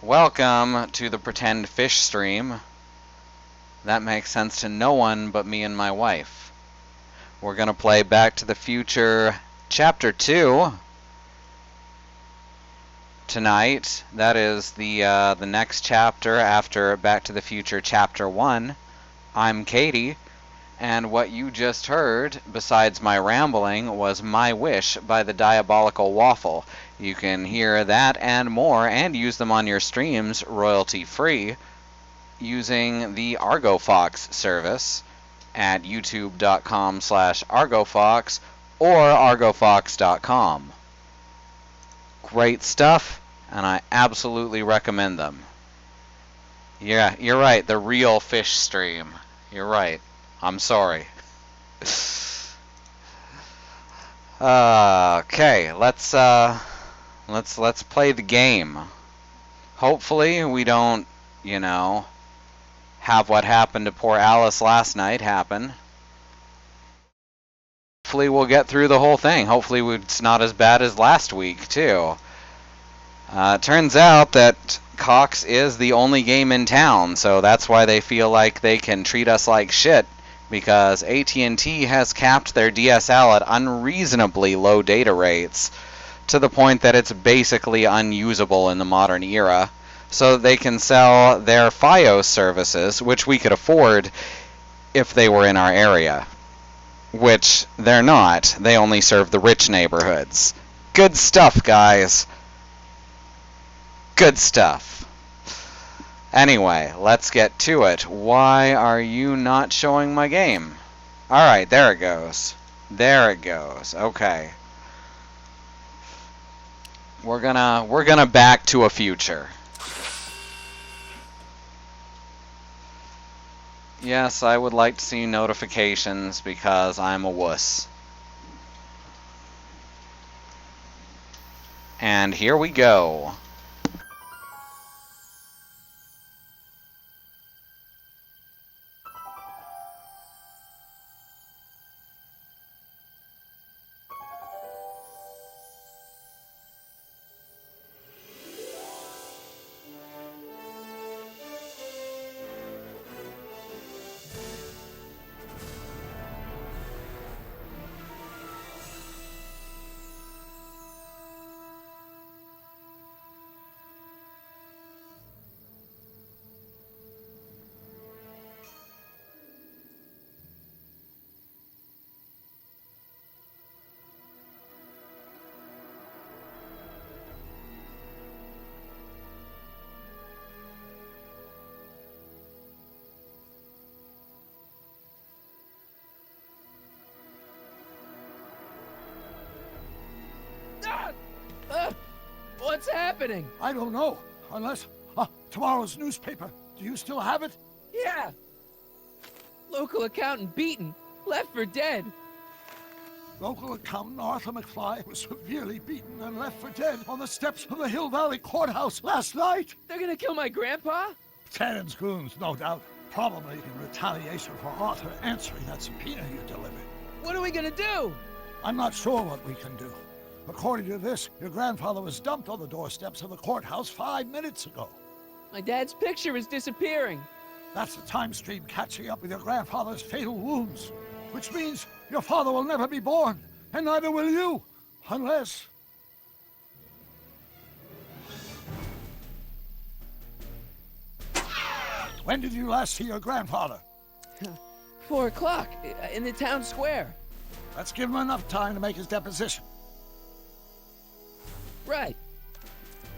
Welcome to the pretend fish stream. That makes sense to no one but me and my wife. We're gonna play Back to the Future Chapter 2 tonight. That is the next chapter after Back to the Future Chapter 1. I'm Katie, and what you just heard, besides my rambling, was My Wish by the Diabolical Waffle. You can hear that and more, and use them on your streams royalty-free, using the ArgoFox service at youtube.com/ArgoFox or argofox.com. Great stuff, and I absolutely recommend them. Yeah, you're right, the real fish stream. You're right. I'm sorry. Okay, let's play the game. Hopefully we don't, have what happened to poor Alice last night happen. Hopefully we'll get through the whole thing. Hopefully it's not as bad as last week, too. Turns out that Cox is the only game in town, so that's why they feel like they can treat us like shit, because AT&T has capped their DSL at unreasonably low data rates, to the point that it's basically unusable in the modern era, so they can sell their Fios services, which we could afford if they were in our area. Which they're not. They only serve the rich neighborhoods. Good stuff, guys. Good stuff. Anyway, let's get to it. Why are you not showing my game? Alright, there it goes. There it goes. Okay. We're gonna back to a future. Yes, I would like to see notifications because I'm a wuss. And here we go. What's happening? I don't know, unless tomorrow's newspaper. Do you still have it? Yeah. Local accountant beaten, left for dead. Local accountant Arthur McFly was severely beaten and left for dead on the steps of the Hill Valley Courthouse last night. They're gonna kill my grandpa? Tannen's goons, no doubt. Probably in retaliation for Arthur answering that subpoena you delivered. What are we gonna do? I'm not sure what we can do. According to this, your grandfather was dumped on the doorsteps of the courthouse 5 minutes ago. My dad's picture is disappearing. That's the time stream catching up with your grandfather's fatal wounds. Which means your father will never be born, and neither will you, unless... When did you last see your grandfather? 4 o'clock, in the town square. Let's give him enough time to make his deposition. Right.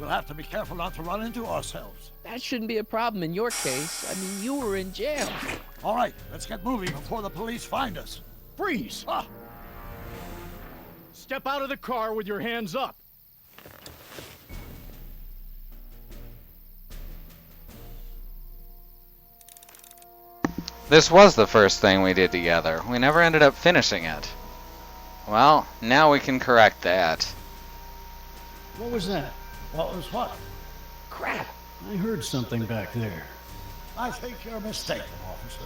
We'll have to be careful not to run into ourselves. That shouldn't be a problem in your case. I mean, you were in jail. All right, let's get moving before the police find us. Freeze! Step out of the car with your hands up. This was the first thing we did together. We never ended up finishing it. Well, now we can correct that. What was that? What was what? Crap. I heard something back there. I think you're mistaken, officer.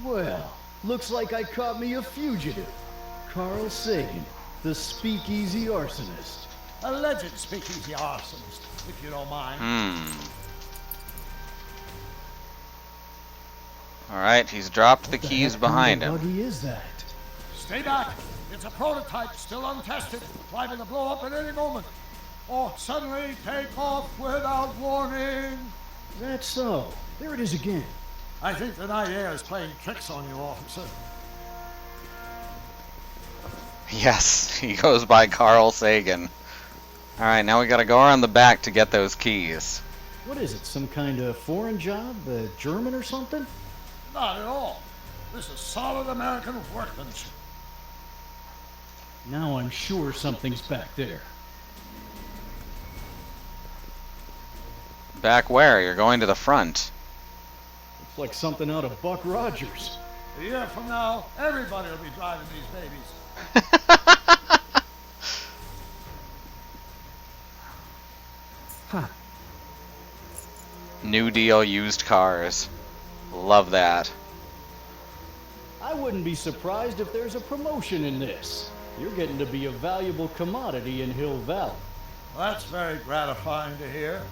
Well, looks like I caught me a fugitive. Carl Sagan, the speakeasy arsonist. Alleged speakeasy arsonist, if you don't mind. Alright, he's dropped the keys What behind kind of him. buggy is that? Stay back. It's a prototype, still untested, liable to blow up at any moment. Or suddenly take off without warning. That's so. There it is again. I think the night air is playing tricks on you, officer. Yes, he goes by Carl Sagan. Alright, now we gotta go around the back to get those keys. What is it, some kind of foreign job? German or something? Not at all. This is solid American workmanship. Now I'm sure something's back there. Back where? You're going to the front. Looks like something out of Buck Rogers. A year from now, everybody will be driving these babies. Huh. New Deal used cars. Love that. I wouldn't be surprised if there's a promotion in this. You're getting to be a valuable commodity in Hill Valley. Well, that's very gratifying to hear.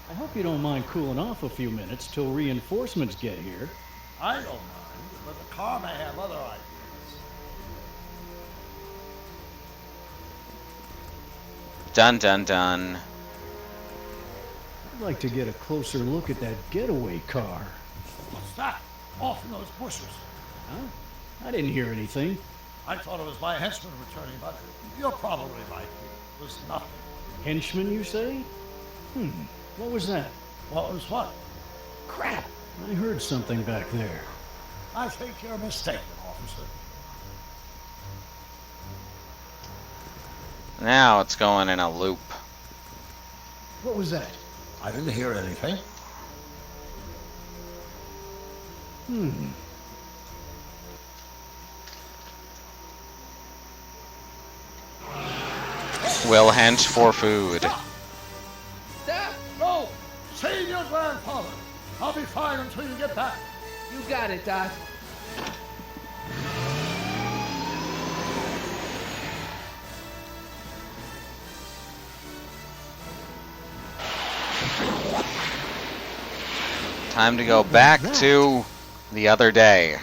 I hope you don't mind cooling off a few minutes till reinforcements get here. I don't mind, but the car may have other ideas. Dun dun dun. I'd like to get a closer look at that getaway car. What's that? Off in those bushes. Huh? I didn't hear anything. I thought it was my henchman returning, but you're probably right. It was nothing. Henchman, you say? What was that? What was what? Crap! I heard something back there. I think you're mistaken, officer. Now it's going in a loop. What was that? I didn't hear anything. Will hench for food. Stop! No! See your grandfather. I'll be fine until you get back. You got it, Doc. Time to go back to the other day.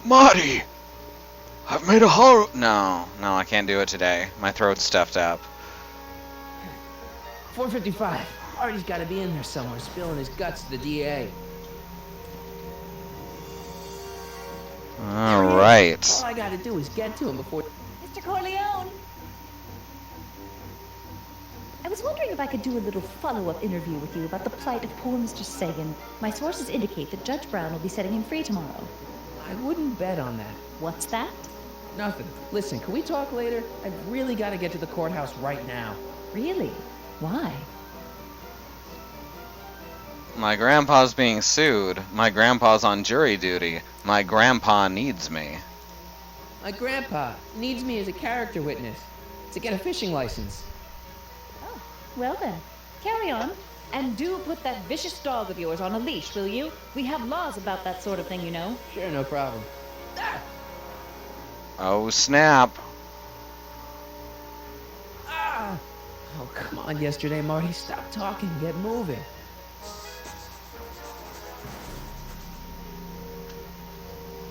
Marty! I've made a hole. No, I can't do it today. My throat's stuffed up. 455. Artie's got to be in there somewhere, spilling his guts to the DA. Alright. All I got to do is get to him before... Mr. Corleone! I was wondering if I could do a little follow-up interview with you about the plight of poor Mr. Sagan. My sources indicate that Judge Brown will be setting him free tomorrow. I wouldn't bet on that. What's that? Nothing. Listen, can we talk later? I've really got to get to the courthouse right now. Really? Why? My grandpa's being sued. My grandpa's on jury duty. My grandpa needs me. My grandpa needs me as a character witness to get a fishing license. Oh, well then. Carry on. And do put that vicious dog of yours on a leash, will you? We have laws about that sort of thing, you know. Sure, no problem. Ah! Oh, snap. Ah! Oh, come on, yesterday, Marty. Stop talking. Get moving.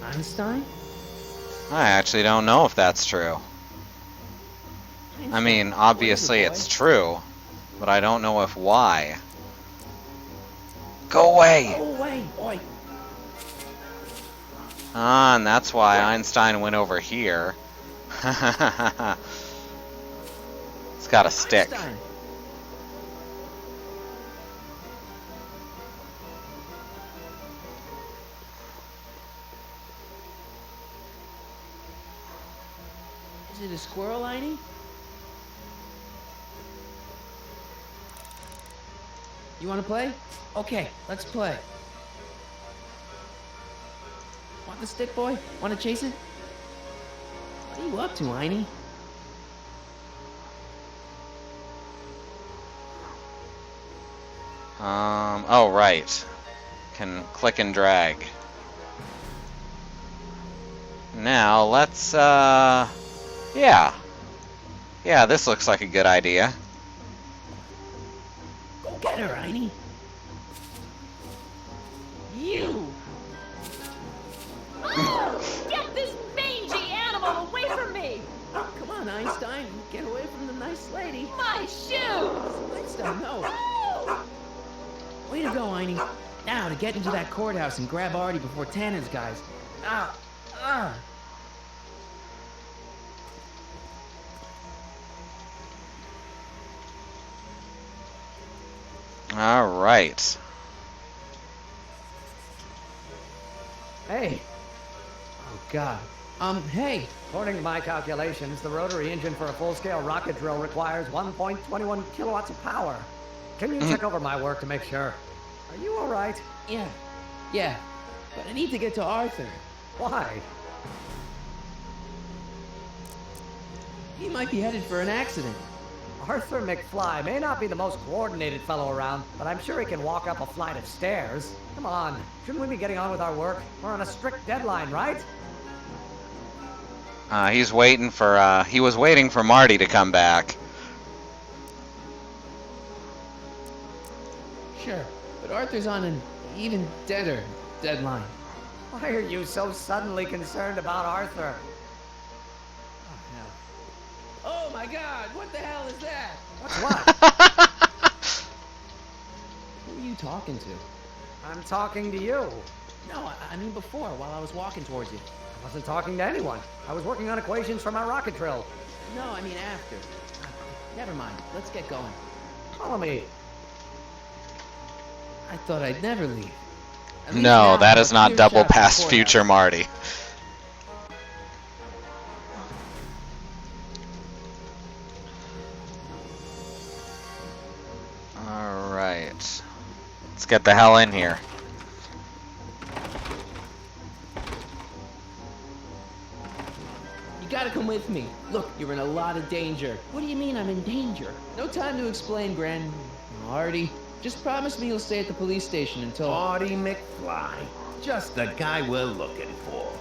Einstein? I actually don't know if that's true. I mean, obviously it's true, but I don't know if why. Go away! Go away, boy. Ah, and that's why Einstein went over here. It's got a stick. Einstein. Is it a squirrel, Einie? You want to play? Okay, let's play. Want the stick, boy? Want to chase it? What are you up to, Einie? Oh, right. Can click and drag. Now, let's, yeah. Yeah, this looks like a good idea. Go get her, Einie. You! Oh, get this mangy animal away from me! Come on, Einstein. Get away from the nice lady. My shoes! Einstein, no. Oh! Way to go, Einie. Now, to get into that courthouse and grab Artie before Tannen's guys. Ah! Ah! All right. Hey. Oh, God. Hey. According to my calculations, the rotary engine for a full-scale rocket drill requires 1.21 kilowatts of power. Can you check over my work to make sure? Are you all right? Yeah. But I need to get to Arthur. Why? He might be headed for an accident. Arthur McFly may not be the most coordinated fellow around, but I'm sure he can walk up a flight of stairs. Come on, shouldn't we be getting on with our work? We're on a strict deadline, right? He's waiting for, he was waiting for Marty to come back. Sure. But Arthur's on an even deader deadline. Why are you so suddenly concerned about Arthur? Oh my God! What the hell is that? What's what? Who are you talking to? I'm talking to you. No, I mean before, while I was walking towards you. I wasn't talking to anyone. I was working on equations for my rocket drill. No, I mean after. Never mind. Let's get going. Follow me. I thought I'd never leave. At least No, now that I is have a not clear double shot at the past courthouse. future Marty. Alright. Let's get the hell in here. You gotta come with me. Look, you're in a lot of danger. What do you mean I'm in danger? No time to explain, Gran. Artie, just promise me you'll stay at the police station until... Marty McFly. Just the guy we're looking for.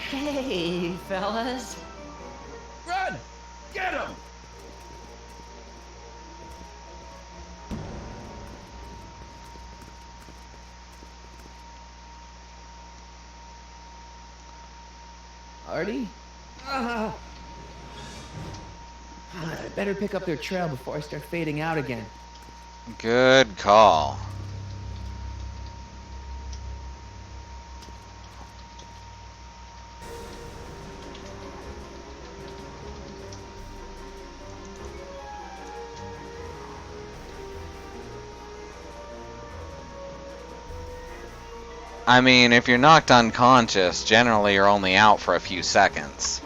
Hey, fellas. Run! Get him! Artie? I better pick up their trail before I start fading out again. Good call. I mean, if you're knocked unconscious, generally you're only out for a few seconds.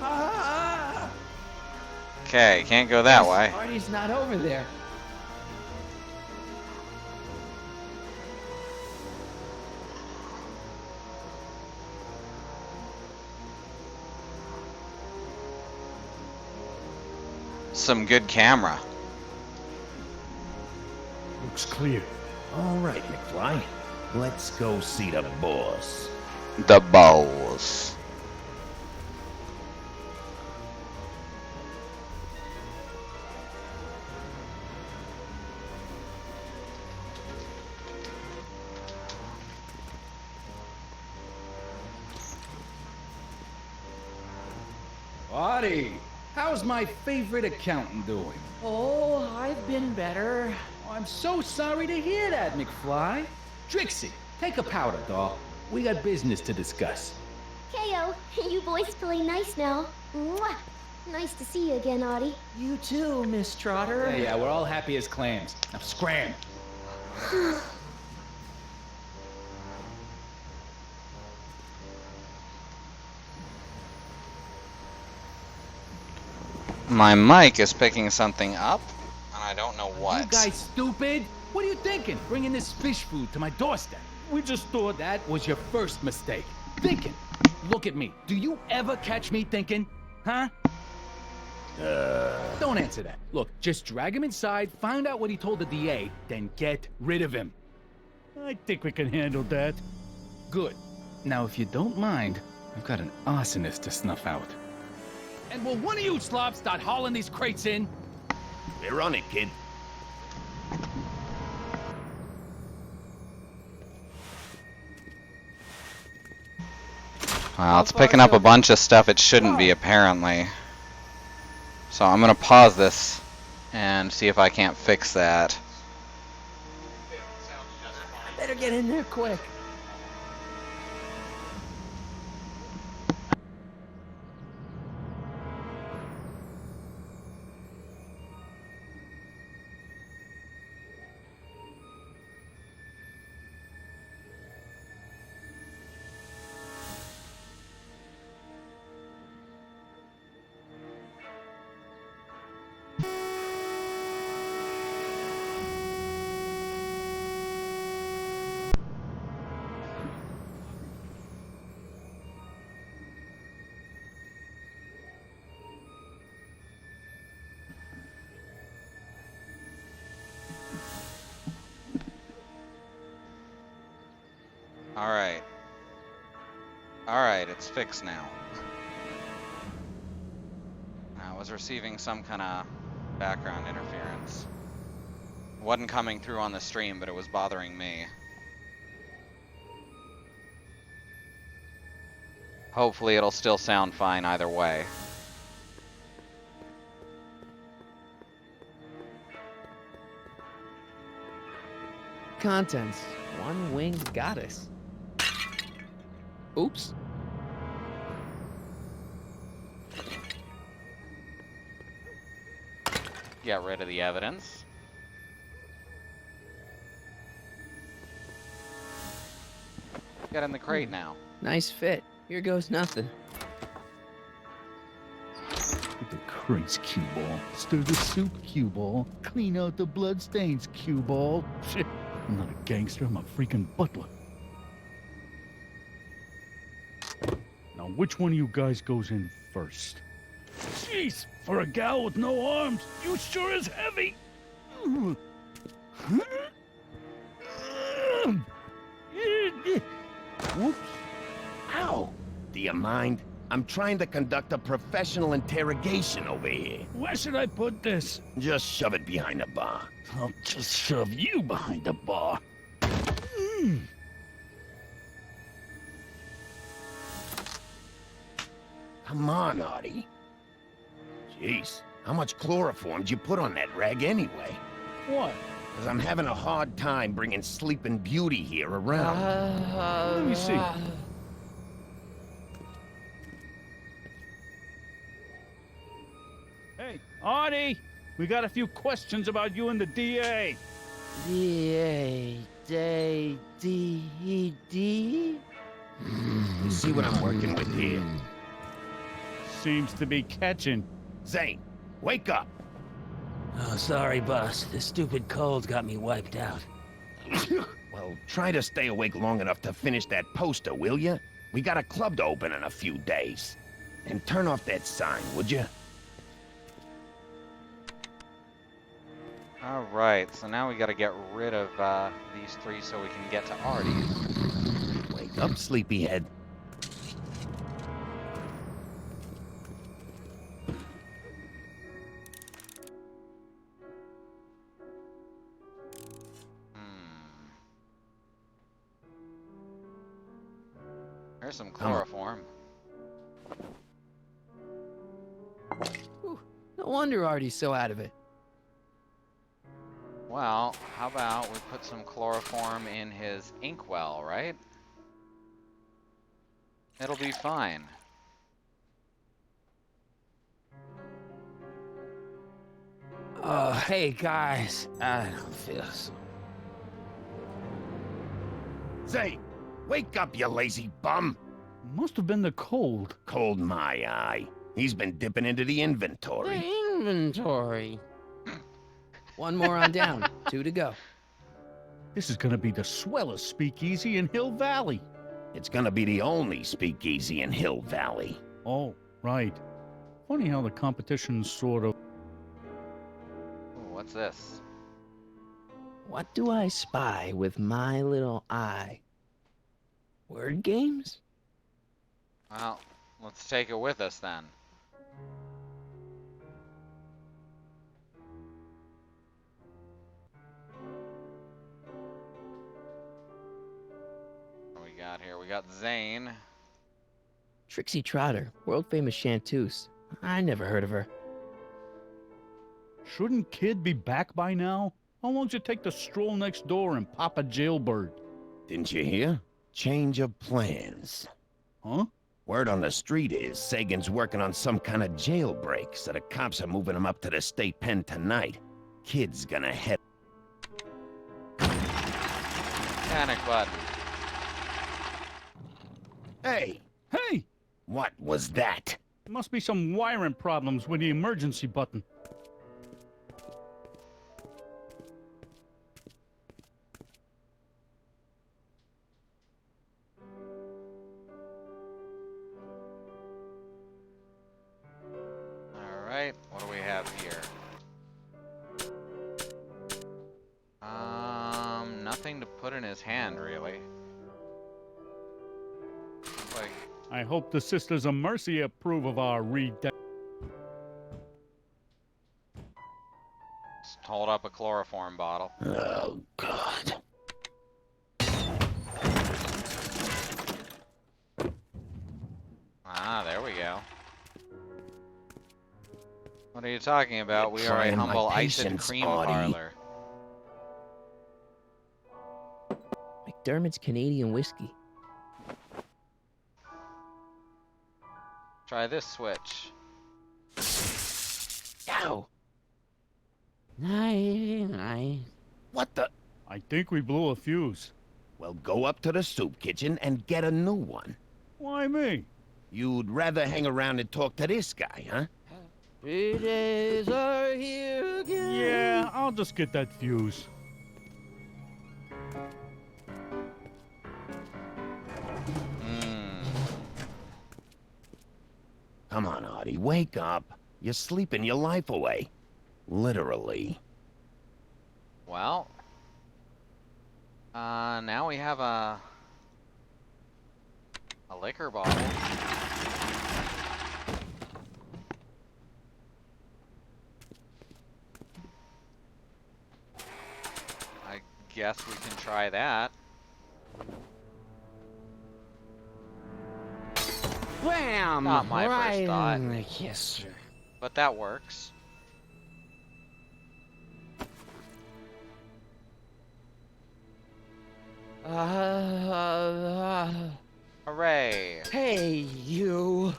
Okay, can't go that way. Artie's not over there. Some good camera. Looks clear. All right, McFly. Let's go see the boss. The bows. Artie, how's my favorite accountant doing? Oh, I've been better. Oh, I'm so sorry to hear that, McFly. Trixie, take a powder, doll. We got business to discuss. KO, you boys play nice now. Mwah. Nice to see you again, Artie. You too, Miss Trotter. Yeah, we're all happy as clams. Now scram. My mic is picking something up, and I don't know what. You guys stupid? What are you thinking? Bringing this fish food to my doorstep. We just thought that was your first mistake. Thinking. Look at me. Do you ever catch me thinking? Huh? Don't answer that. Look, just drag him inside, find out what he told the DA, then get rid of him. I think we can handle that. Good. Now, if you don't mind, I've got an arsonist to snuff out. And will one of you slobs start hauling these crates in? We're on it, kid. Well, it's picking up a bunch of stuff it shouldn't be, apparently. So I'm gonna pause this and see if I can't fix that. Better get in there quick. Alright. Alright, it's fixed now. I was receiving some kind of background interference. It wasn't coming through on the stream, but it was bothering me. Hopefully it'll still sound fine either way. Contents. One winged goddess. Oops. Get rid of the evidence. Get in the crate now. Nice fit. Here goes nothing. Get the crates, cue ball. Stir the soup, cue ball. Clean out the bloodstains, cue ball. Shit. I'm not a gangster, I'm a freaking butler. Now, which one of you guys goes in first? Jeez, for a gal with no arms, you sure is heavy. Whoops. Ow! Do you mind? I'm trying to conduct a professional interrogation over here. Where should I put this? Just shove it behind the bar. I'll just shove you behind the bar. Come on, Artie. Jeez, how much chloroform did you put on that rag anyway? What? Because I'm having a hard time bringing Sleeping Beauty here around. Let me see. Hey, Artie! We got a few questions about you and the DA. D-A... D-D... You see what I'm working with here? Seems to be catching. Zane, wake up! Oh, sorry, boss. This stupid cold got me wiped out. Well, try to stay awake long enough to finish that poster, will you? We got a club to open in a few days. And turn off that sign, would you? Alright, so now we gotta get rid of these three so we can get to Artie. Wake up, sleepyhead. There's some chloroform. Whew, no wonder Artie's so out of it. Well, how about we put some chloroform in his inkwell, right? It'll be fine. Oh, hey, guys. I don't feel so... Zane, wake up, you lazy bum! Must have been the cold. Cold my eye. He's been dipping into the inventory. The inventory. One more on down. 2 to go. This is gonna be the swellest speakeasy in Hill Valley. It's gonna be the only speakeasy in Hill Valley. Oh, right. Funny how the competition's sort of... Ooh, what's this? What do I spy with my little eye? Word games? Well, let's take it with us then. What we got here? We got Zane. Trixie Trotter, world-famous chanteuse. I never heard of her. Shouldn't Kid be back by now? How long does it take to stroll next door and pop a jailbird? Didn't you hear? Change of plans. Huh? Word on the street is Sagan's working on some kind of jailbreak, so the cops are moving him up to the state pen tonight. Kid's gonna head... Panic button. Hey! Hey! What was that? Must be some wiring problems with the emergency button. Alright, what do we have here? Nothing to put in his hand, really. Looks like... I hope the Sisters of Mercy approve of our Just hold up a chloroform bottle. Oh, God. Ah, there we go. What are you talking about? We are a Trying my humble ice and patience, cream Audie. parlor. McDermott's Canadian whiskey. Try this switch. Ow! Aye. What the... I think we blew a fuse. Well, go up to the soup kitchen and get a new one. Why me? You'd rather hang around and talk to this guy, huh? Happy days are here again. Yeah, I'll just get that fuse. Come on, Audie, wake up. You're sleeping your life away. Literally. Well, now we have a liquor bottle. I guess we can try that. Wham! Not my right first thought. in the kisser. But that works. Hooray! Hey, you.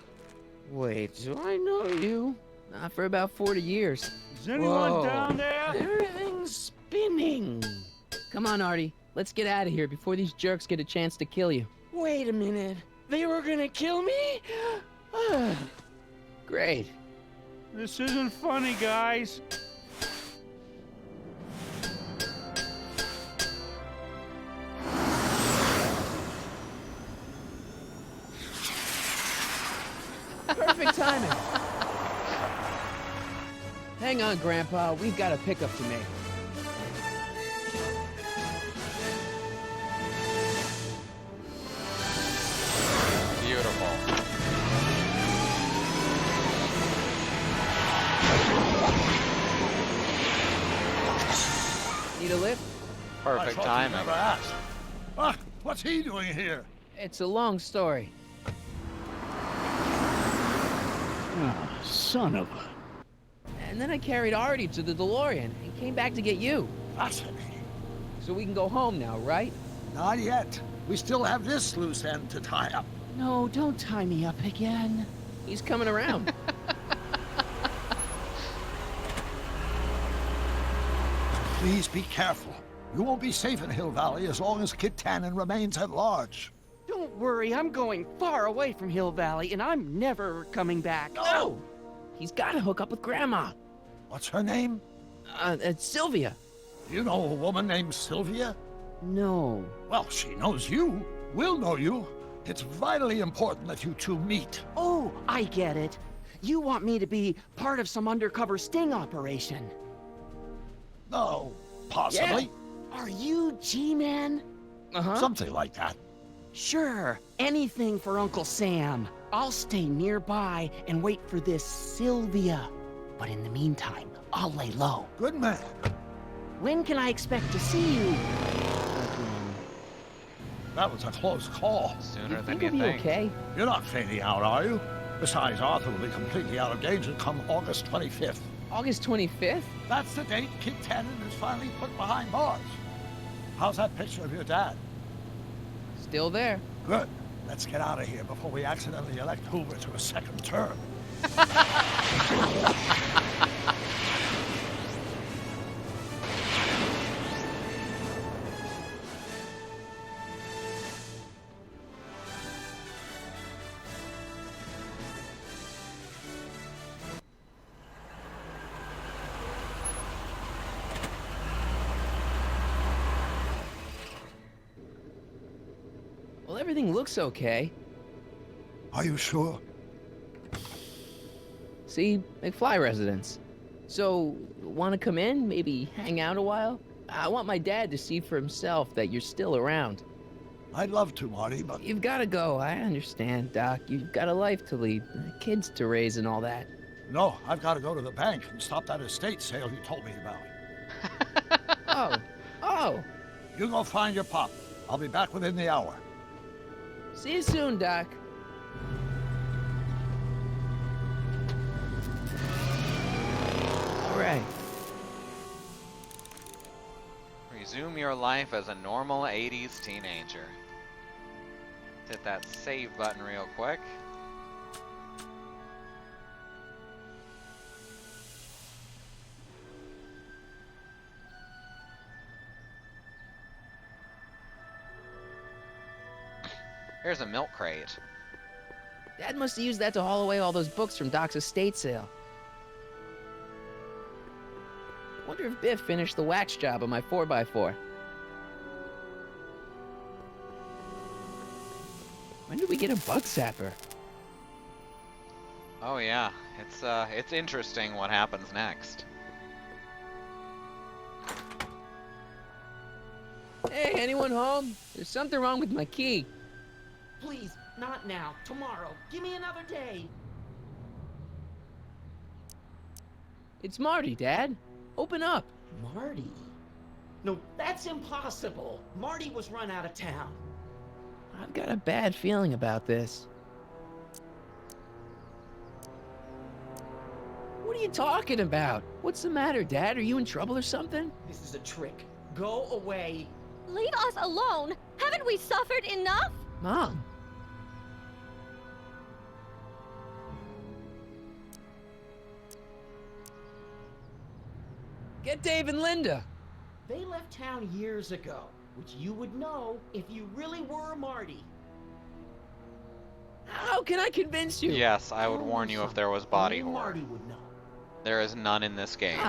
Wait, do I know you? Not for about 40 years. Is anyone Whoa. down there? Everything's spinning. Come on, Artie. Let's get out of here before these jerks get a chance to kill you. Wait a minute. They were gonna kill me? Great. This isn't funny, guys. Perfect timing. Hang on, Grandpa. We've got a pickup to make. Beautiful. Need a lift? Perfect I thought you'd timing. never asked. Ah, what's he doing here? It's a long story. Ah, son of a... And then I carried Artie to the DeLorean and came back to get you. Fascinating. So we can go home now, right? Not yet. We still have this loose end to tie up. No, don't tie me up again. He's coming around. Please be careful. You won't be safe in Hill Valley as long as Kid Tannen remains at large. Don't worry, I'm going far away from Hill Valley, and I'm never coming back. No! He's got to hook up with Grandma. What's her name? It's Sylvia. You know a woman named Sylvia? No. Well, she knows you. We'll know you. It's vitally important that you two meet. Oh, I get it. You want me to be part of some undercover sting operation? No, possibly. Yeah. Are you G-Man? Uh-huh. Something like that. Sure, anything for Uncle Sam. I'll stay nearby and wait for this Sylvia. But in the meantime, I'll lay low. Good man. When can I expect to see you? That was a close call. Sooner than Think you you'll be think. okay? You're not fading out, are you? Besides, Arthur will be completely out of danger come August 25th. August 25th? That's the date Kid Tannen is finally put behind bars. How's that picture of your dad? Still there. Good. Let's get out of here before we accidentally elect Hoover to a second term. Well, everything looks okay. Are you sure? See, McFly residence. So, want to come in? Maybe hang out a while? I want my dad to see for himself that you're still around. I'd love to, Marty, but... You've got to go. I understand, Doc. You've got a life to lead, kids to raise and all that. No, I've got to go to the bank and stop that estate sale you told me about. Oh. You go find your pop. I'll be back within the hour. See you soon, Doc. All right. Resume your life as a normal 80s teenager. Hit that save button real quick. Here's a milk crate. Dad must have used that to haul away all those books from Doc's estate sale. Wonder if Biff finished the wax job on my 4x4. When did we get a bug zapper? Oh yeah, it's interesting what happens next. Hey, anyone home? There's something wrong with my key. Please, not now. Tomorrow. Give me another day. It's Marty, Dad. Open up. Marty? No, that's impossible. Marty was run out of town. I've got a bad feeling about this. What are you talking about? What's the matter, Dad? Are you in trouble or something? This is a trick. Go away. Leave us alone! Haven't we suffered enough? Mom. Get Dave and Linda. They left town years ago, which you would know if you really were Marty. How can I convince you? Yes, I would warn you if there was body Only horror. Marty would know. There is none in this game.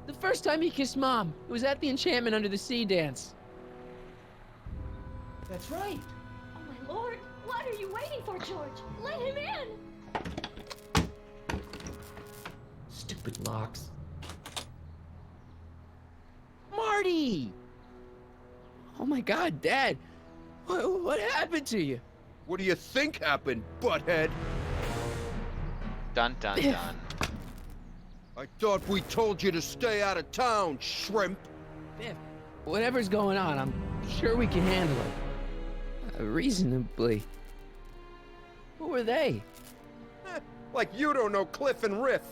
The first time he kissed Mom, it was at the Enchantment Under the Sea dance. That's right. Oh my lord! What are you waiting for, George? Let him in! Stupid locks. Marty! Oh my God, Dad. What happened to you? What do you think happened, butthead? Dun dun dun. I thought we told you to stay out of town, shrimp. Biff, whatever's going on, I'm sure we can handle it. Reasonably. Who were they? Like you don't know Cliff and Riff.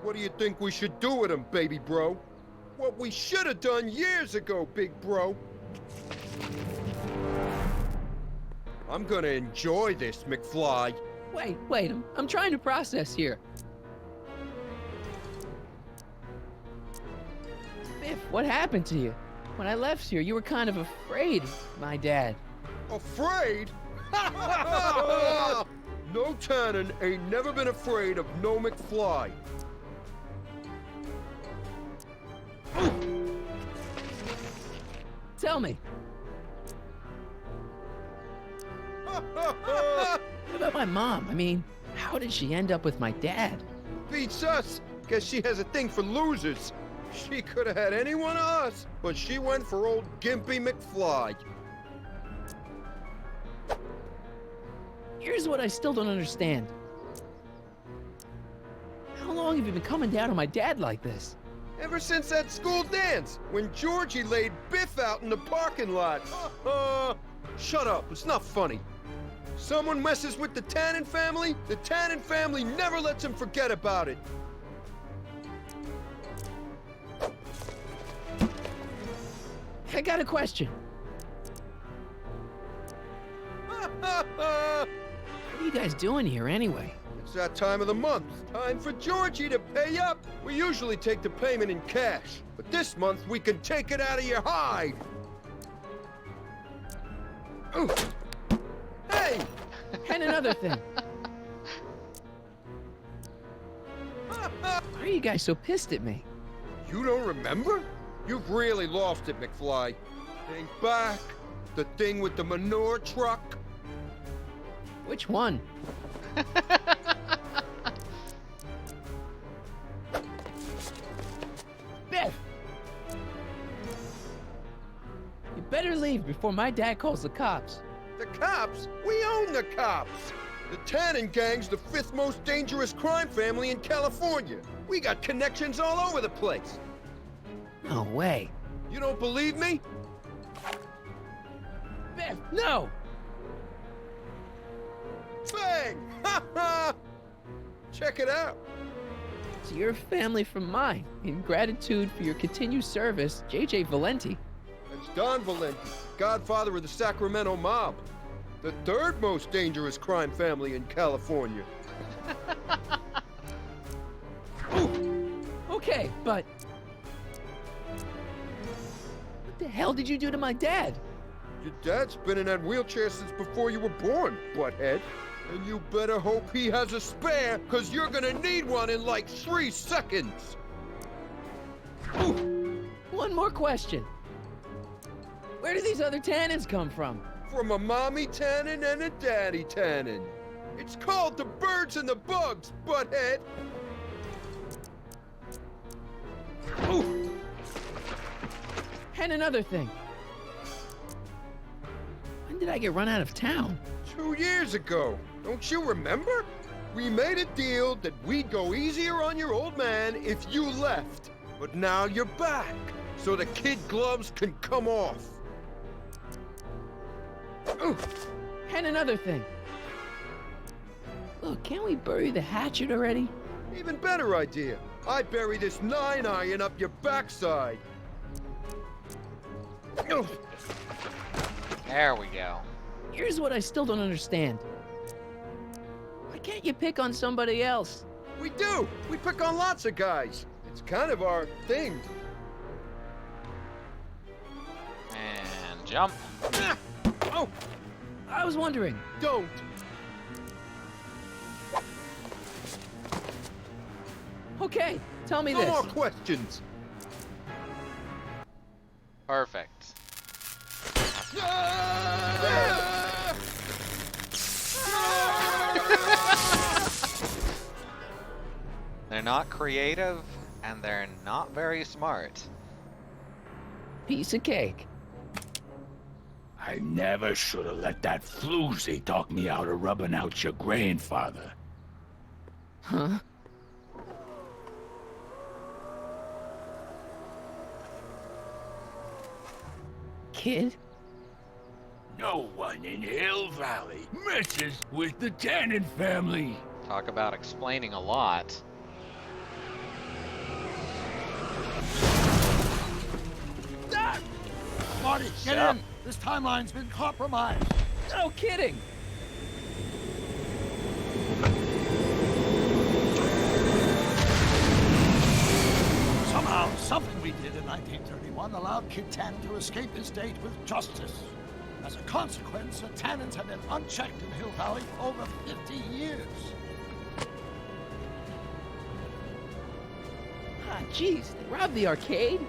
What do you think we should do with them, baby bro? What we should have done years ago, big bro. I'm gonna enjoy this, McFly. Wait, I'm trying to process here. Biff, what happened to you? When I left here, you were kind of afraid, my dad. Afraid? No Tannen ain't never been afraid of no McFly. Tell me. What about my mom? I mean, how did she end up with my dad? Beats us. Guess she has a thing for losers. She could have had any one of us, but she went for old Gimpy McFly. Here's what I still don't understand. How long have you been coming down on my dad like this? Ever since that school dance, when Georgie laid Biff out in the parking lot. Shut up, it's not funny. Someone messes with the Tannen family, the Tannen family never lets him forget about it. I got a question. What are you guys doing here anyway? It's that time of the month. Time for Georgie to pay up. We usually take the payment in cash, but this month we can take it out of your hide. Ooh. Hey! And another thing. Why are you guys so pissed at me? You don't remember? You've really lost it, McFly. Think back. The thing with the manure truck. Which one? Biff! You better leave before my dad calls the cops. The cops? We own the cops! The Tannen gang's the 5th most dangerous crime family in California. We got connections all over the place. No way. You don't believe me? Biff, no! Bang! Ha ha! Check it out. So you're a family from mine. In gratitude for your continued service, J.J. Valenti. That's Don Valenti, godfather of the Sacramento mob. The 3rd most dangerous crime family in California. Okay, but... what the hell did you do to my dad? Your dad's been in that wheelchair since before you were born, butthead. And you better hope he has a spare, because you're gonna need one in like 3 seconds. One more question. Where do these other Tannens come from? From a mommy Tannen and a daddy Tannen. It's called the birds and the bugs, butthead. And another thing. When did I get run out of town? 2 years ago. Don't you remember? We made a deal that we'd go easier on your old man if you left. But now you're back, so the kid gloves can come off. And another thing. Look, can't we bury the hatchet already? Even better idea. I bury this 9-iron up your backside. There we go. Here's what I still don't understand. Why can't you pick on somebody else? We do. We pick on lots of guys. It's kind of our thing. And jump. Oh! I was wondering. Don't. Okay, tell me No this. more questions. Perfect. They're not creative, and they're not very smart. Piece of cake. I never should have let that floozy talk me out of rubbing out your grandfather. Huh? Kid? No one in Hill Valley messes with the Tannen family. Talk about explaining a lot. Marty, get Yep. in! This timeline's been compromised. No kidding! Somehow, something we did in 1931 allowed Kid Tannen to escape his date with justice. As a consequence, the Tannens have been unchecked in Hill Valley for over 50 years. Ah, jeez, they robbed the arcade?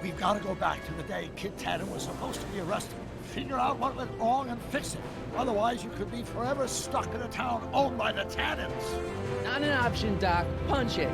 We've got to go back to the day Kid Tannen was supposed to be arrested Figure out what went wrong and fix it. Otherwise, you could be forever stuck in a town owned by the Tannens. Not an option, Doc. Punch it.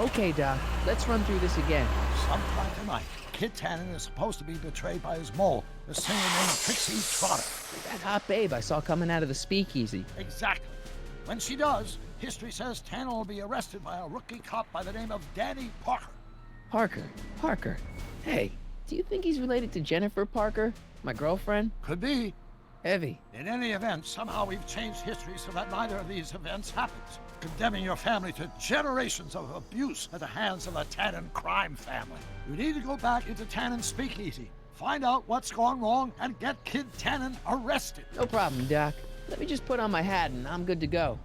Okay, Doc. Let's run through this again. Sometime tonight, Kid Tannen is supposed to be betrayed by his mole, the singer named Trixie Trotter. That hot babe I saw coming out of the speakeasy. Exactly. When she does, history says Tannen will be arrested by a rookie cop by the name of Danny Parker. Parker. Hey, do you think he's related to Jennifer Parker, my girlfriend? Could be. Heavy. In any event, somehow we've changed history so that neither of these events happens, condemning your family to generations of abuse at the hands of a Tannen crime family. You need to go back into Tannen's speakeasy, find out what's gone wrong, and get Kid Tannen arrested. No problem, Doc. Let me just put on my hat and I'm good to go.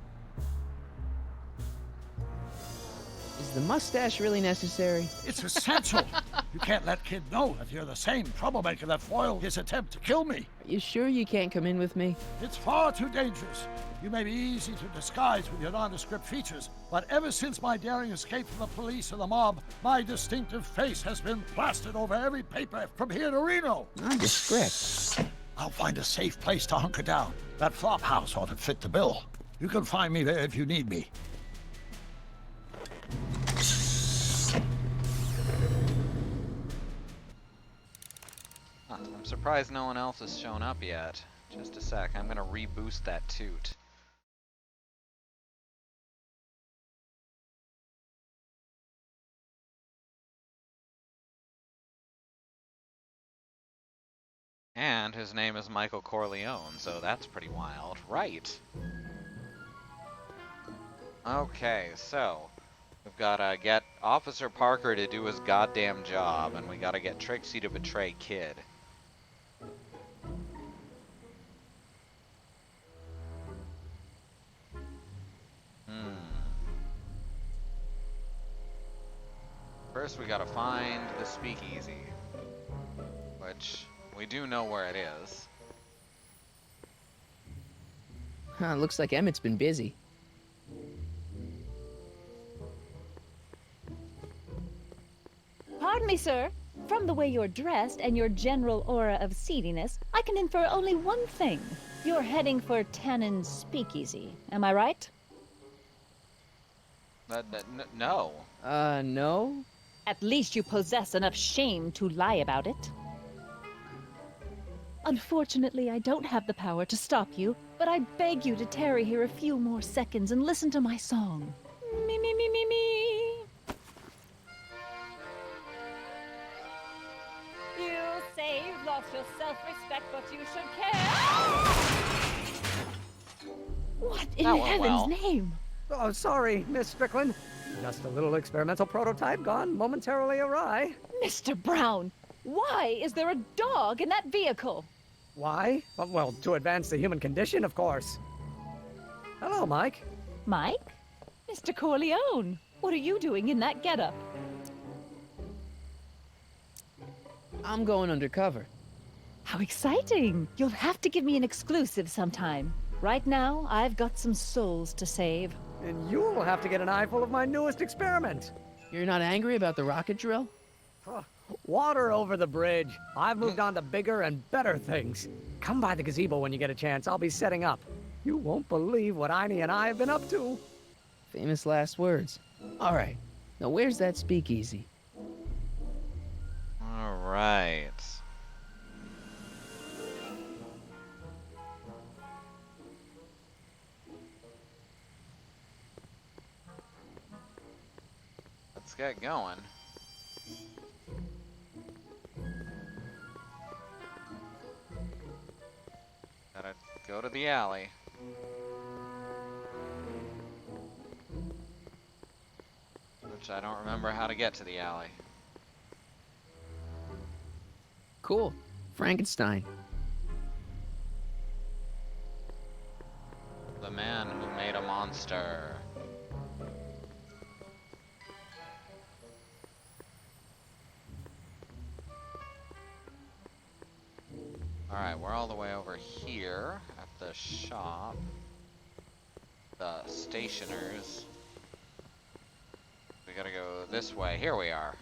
Is the mustache really necessary? It's essential. You can't let Kid know that you're the same troublemaker that foiled his attempt to kill me. Are you sure you can't come in with me? It's far too dangerous. You may be easy to disguise with your nondescript features, but ever since my daring escape from the police and the mob, my distinctive face has been plastered over every paper from here to Reno. Nondescript? I'll find a safe place to hunker down. That flop house ought to fit the bill. You can find me there if you need me. I'm surprised no one else has shown up yet. Just a sec, I'm gonna reboost that toot. And his name is Michael Corleone, so that's pretty wild. Right. Okay, so we've gotta get Officer Parker to do his goddamn job, and we gotta get Trixie to betray Kid. First we gotta find the speakeasy, which we do know where it is. Looks like Emmett's been busy. Pardon me, sir. From the way you're dressed and your general aura of seediness, I can infer only one thing. You're heading for Tannen's speakeasy. Am I right? No. No? At least you possess enough shame to lie about it. Unfortunately, I don't have the power to stop you, but I beg you to tarry here a few more seconds and listen to my song. Me, me, me, me, me. You say you've lost your self-respect, but you should care. What in heaven's name? Oh, sorry, Miss Strickland. Just a little experimental prototype gone momentarily awry. Mr. Brown, why is there a dog in that vehicle? Why? Well, to advance the human condition, of course. Hello, Mike. Mike? Mr. Corleone, what are you doing in that getup? I'm going undercover. How exciting! You'll have to give me an exclusive sometime. Right now, I've got some souls to save. And you'll have to get an eyeful of my newest experiment. You're not angry about the rocket drill? Water over the bridge. I've moved on to bigger and better things. Come by the gazebo when you get a chance. I'll be setting up. You won't believe what Einie and I have been up to. Famous last words. All right. Now where's that speakeasy? All right. Let's get going. Gotta go to the alley. Which I don't remember how to get to the alley. Cool. Frankenstein. the man who made a monster. Alright, we're all the way over here at the shop. The stationers. We gotta go this way. Here we are.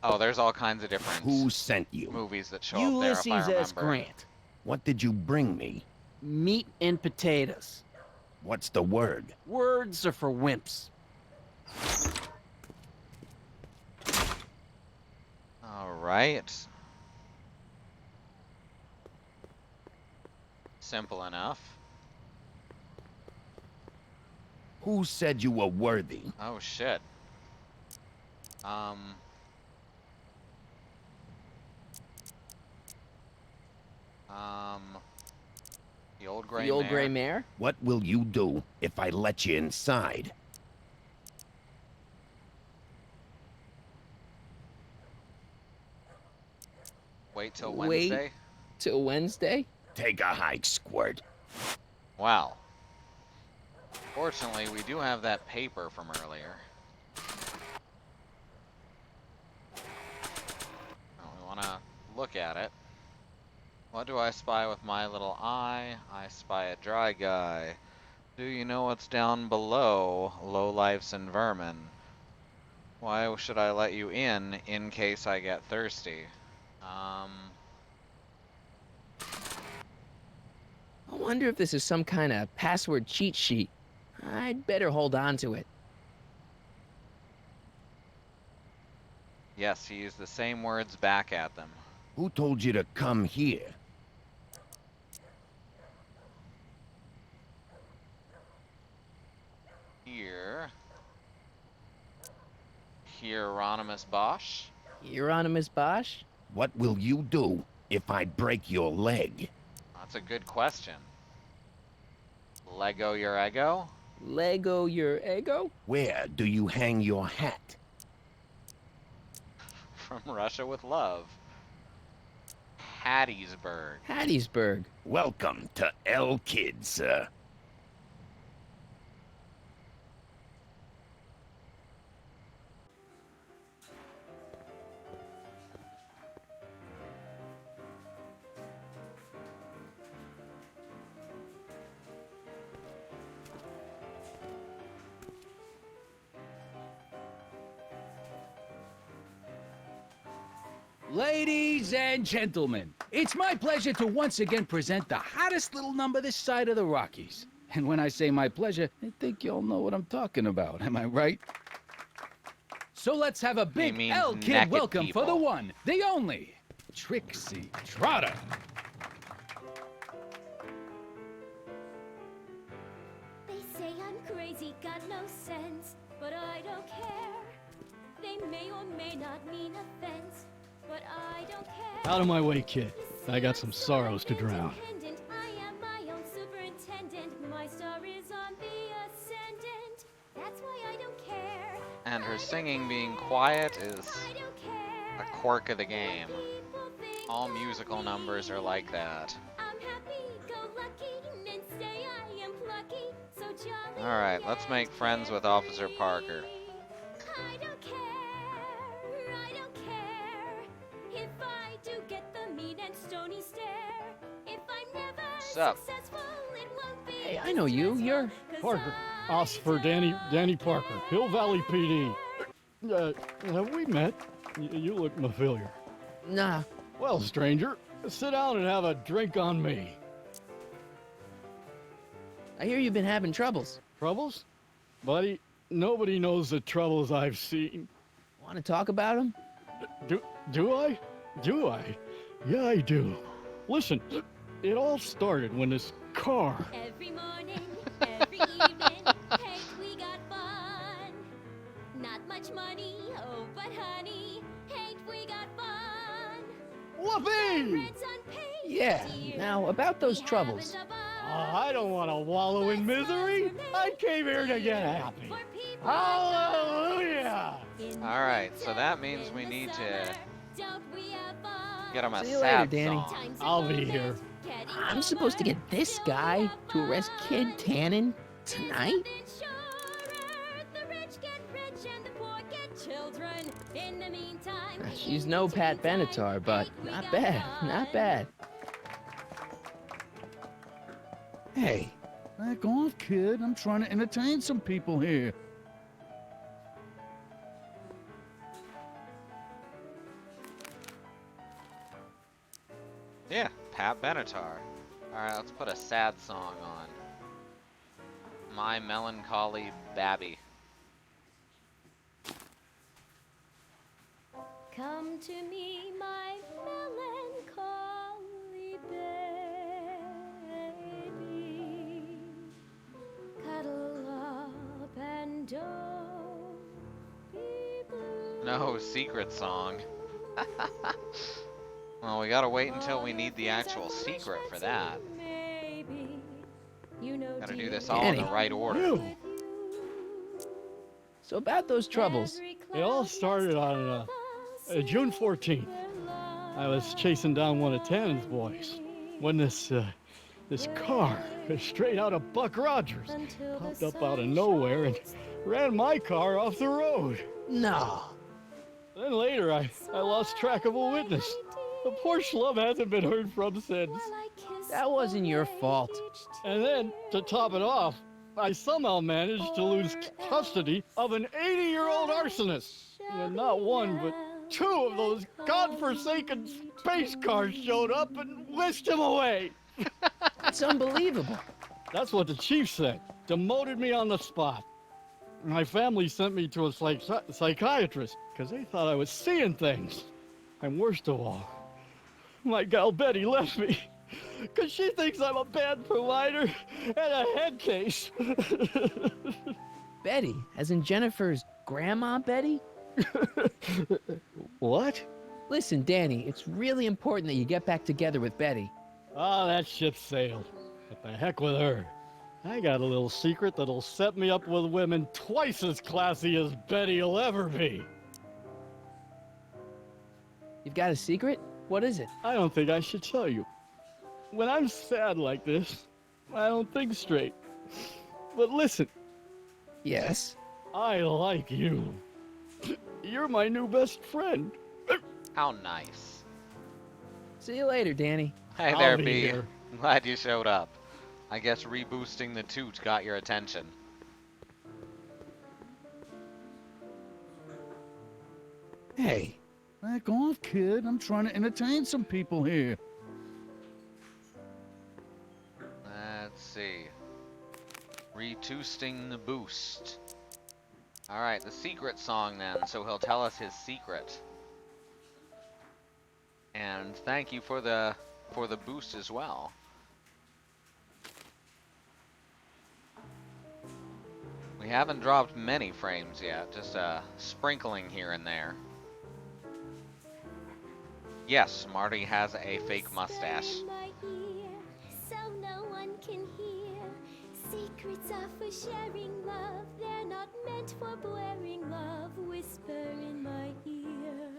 Oh, there's all kinds of different Who sent you? movies that show up there, if I Ulysses S. remember. Grant. What did you bring me? Meat and potatoes. What's the word? Words are for wimps. Alright. Simple enough. Who said you were worthy? Oh shit. The old gray The old mare? gray mare? What will you do if I let you inside? Wait till Wait. Wednesday? Till Wednesday? Take a hike, Squirt. Wow. Fortunately, we do have that paper from earlier. Oh, we want to look at it. What do I spy with my little eye? I spy a dry guy. Do you know what's down below, lowlifes and vermin? Why should I let you in case I get thirsty? I wonder if this is some kind of password cheat sheet. I'd better hold on to it. Yes, he used the same words back at them. Who told you to come here? Here. Hieronymus Bosch? Hieronymus Bosch? What will you do if I break your leg? That's a good question. Lego your ego? Lego your ego? Where do you hang your hat? From Russia with love. Hattiesburg. Hattiesburg. Welcome to El Kid, sir. Ladies and gentlemen, it's my pleasure to once again present the hottest little number this side of the Rockies. And when I say my pleasure, I think y'all know what I'm talking about, am I right? So let's have a big means El Kid naked welcome for the people. one, the only, Trixie Trotter. They say I'm crazy, got no sense, but I don't care. They may or may not mean offense, but I don't care. Out of my way, kid. I got some sorrows to drown. Independent, I am my own superintendent. My star is on the ascendant. That's why I don't care. And her singing being quiet is I don't care. a quirk of the game. People think All musical numbers are like that. I'm happy, go lucky, and say I am plucky, so jolly. Alright, let's make friends with Officer Parker. I don't care. I don't care if I do get the mean and stony stare. If I'm never Sup? successful, it won't be. Hey, I know you. You're... Parker. Oscar Danny Parker, Hill Valley PD. Have we met? You look familiar. Nah. Well, stranger, sit down and have a drink on me. I hear you've been having troubles. Troubles? Buddy, nobody knows the troubles I've seen. Want to talk about them? Do I? Do I? Yeah, I do. Listen, it all started when this car... Every morning, every evening, hey, we got fun. Not much money, oh, but honey, hey, we got fun. Whoopee! Rent's unpaid. Yeah. Now, about those troubles. I don't want to wallow in misery. I came here to get happy. Hallelujah! Alright, so that means we need to Don't we have fun? Get him a See you later, sad Danny. song. I'll be here. I'm supposed to get this guy to arrest Kid Tannen tonight? The rich get rich and the poor get children. In the meantime, She's no Pat Benatar, but not bad, not bad. Hey, back off, kid. I'm trying to entertain some people here. Yeah, Pat Benatar. Alright, let's put a sad song on. My Melancholy Babby. come to me, my melancholy baby. Cuddle up and don't be blue. No, secret song. Well, we gotta wait until we need the actual secret for that. Maybe. You know, Gotta do dear, this all in the Danny. right order. You. So about those troubles. It all started on June 14th. I was chasing down one of Tannen's boys when this car, straight out of Buck Rogers, popped up out of nowhere and ran my car off the road. No. Then later, I lost track of a witness. The poor schlub hasn't been heard from since. That wasn't your fault. And then, to top it off, I somehow managed to lose custody of an 80-year-old arsonist. And not one, but two of those godforsaken space cars showed up and whisked him away. That's unbelievable. That's what the chief said. Demoted me on the spot. My family sent me to a psychiatrist because they thought I was seeing things. And worst of all, my gal Betty left me because she thinks I'm a bad provider and a head case. Betty, as in Jennifer's grandma Betty? What? Listen, Danny, it's really important that you get back together with Betty. Ah, that ship sailed. What the heck with her? I got a little secret that'll set me up with women twice as classy as Betty will ever be. You've got a secret? What is it? I don't think I should tell you. When I'm sad like this, I don't think straight. But listen. Yes? I like you. You're my new best friend. How nice. See you later, Danny. Hey I'll there, be B. here. I'm glad you showed up. I guess reboosting the toot got your attention. Hey. Back off, kid. I'm trying to entertain some people here. Let's see. Retoosting the boost. Alright, the secret song then, so he'll tell us his secret. And thank you for the boost as well. We haven't dropped many frames yet, just a sprinkling here and there. Yes, Marty has a fake mustache. Whisper in my ear, so no one can hear. Secrets are for sharing love, they're not meant for blaring love. Whisper in my ear,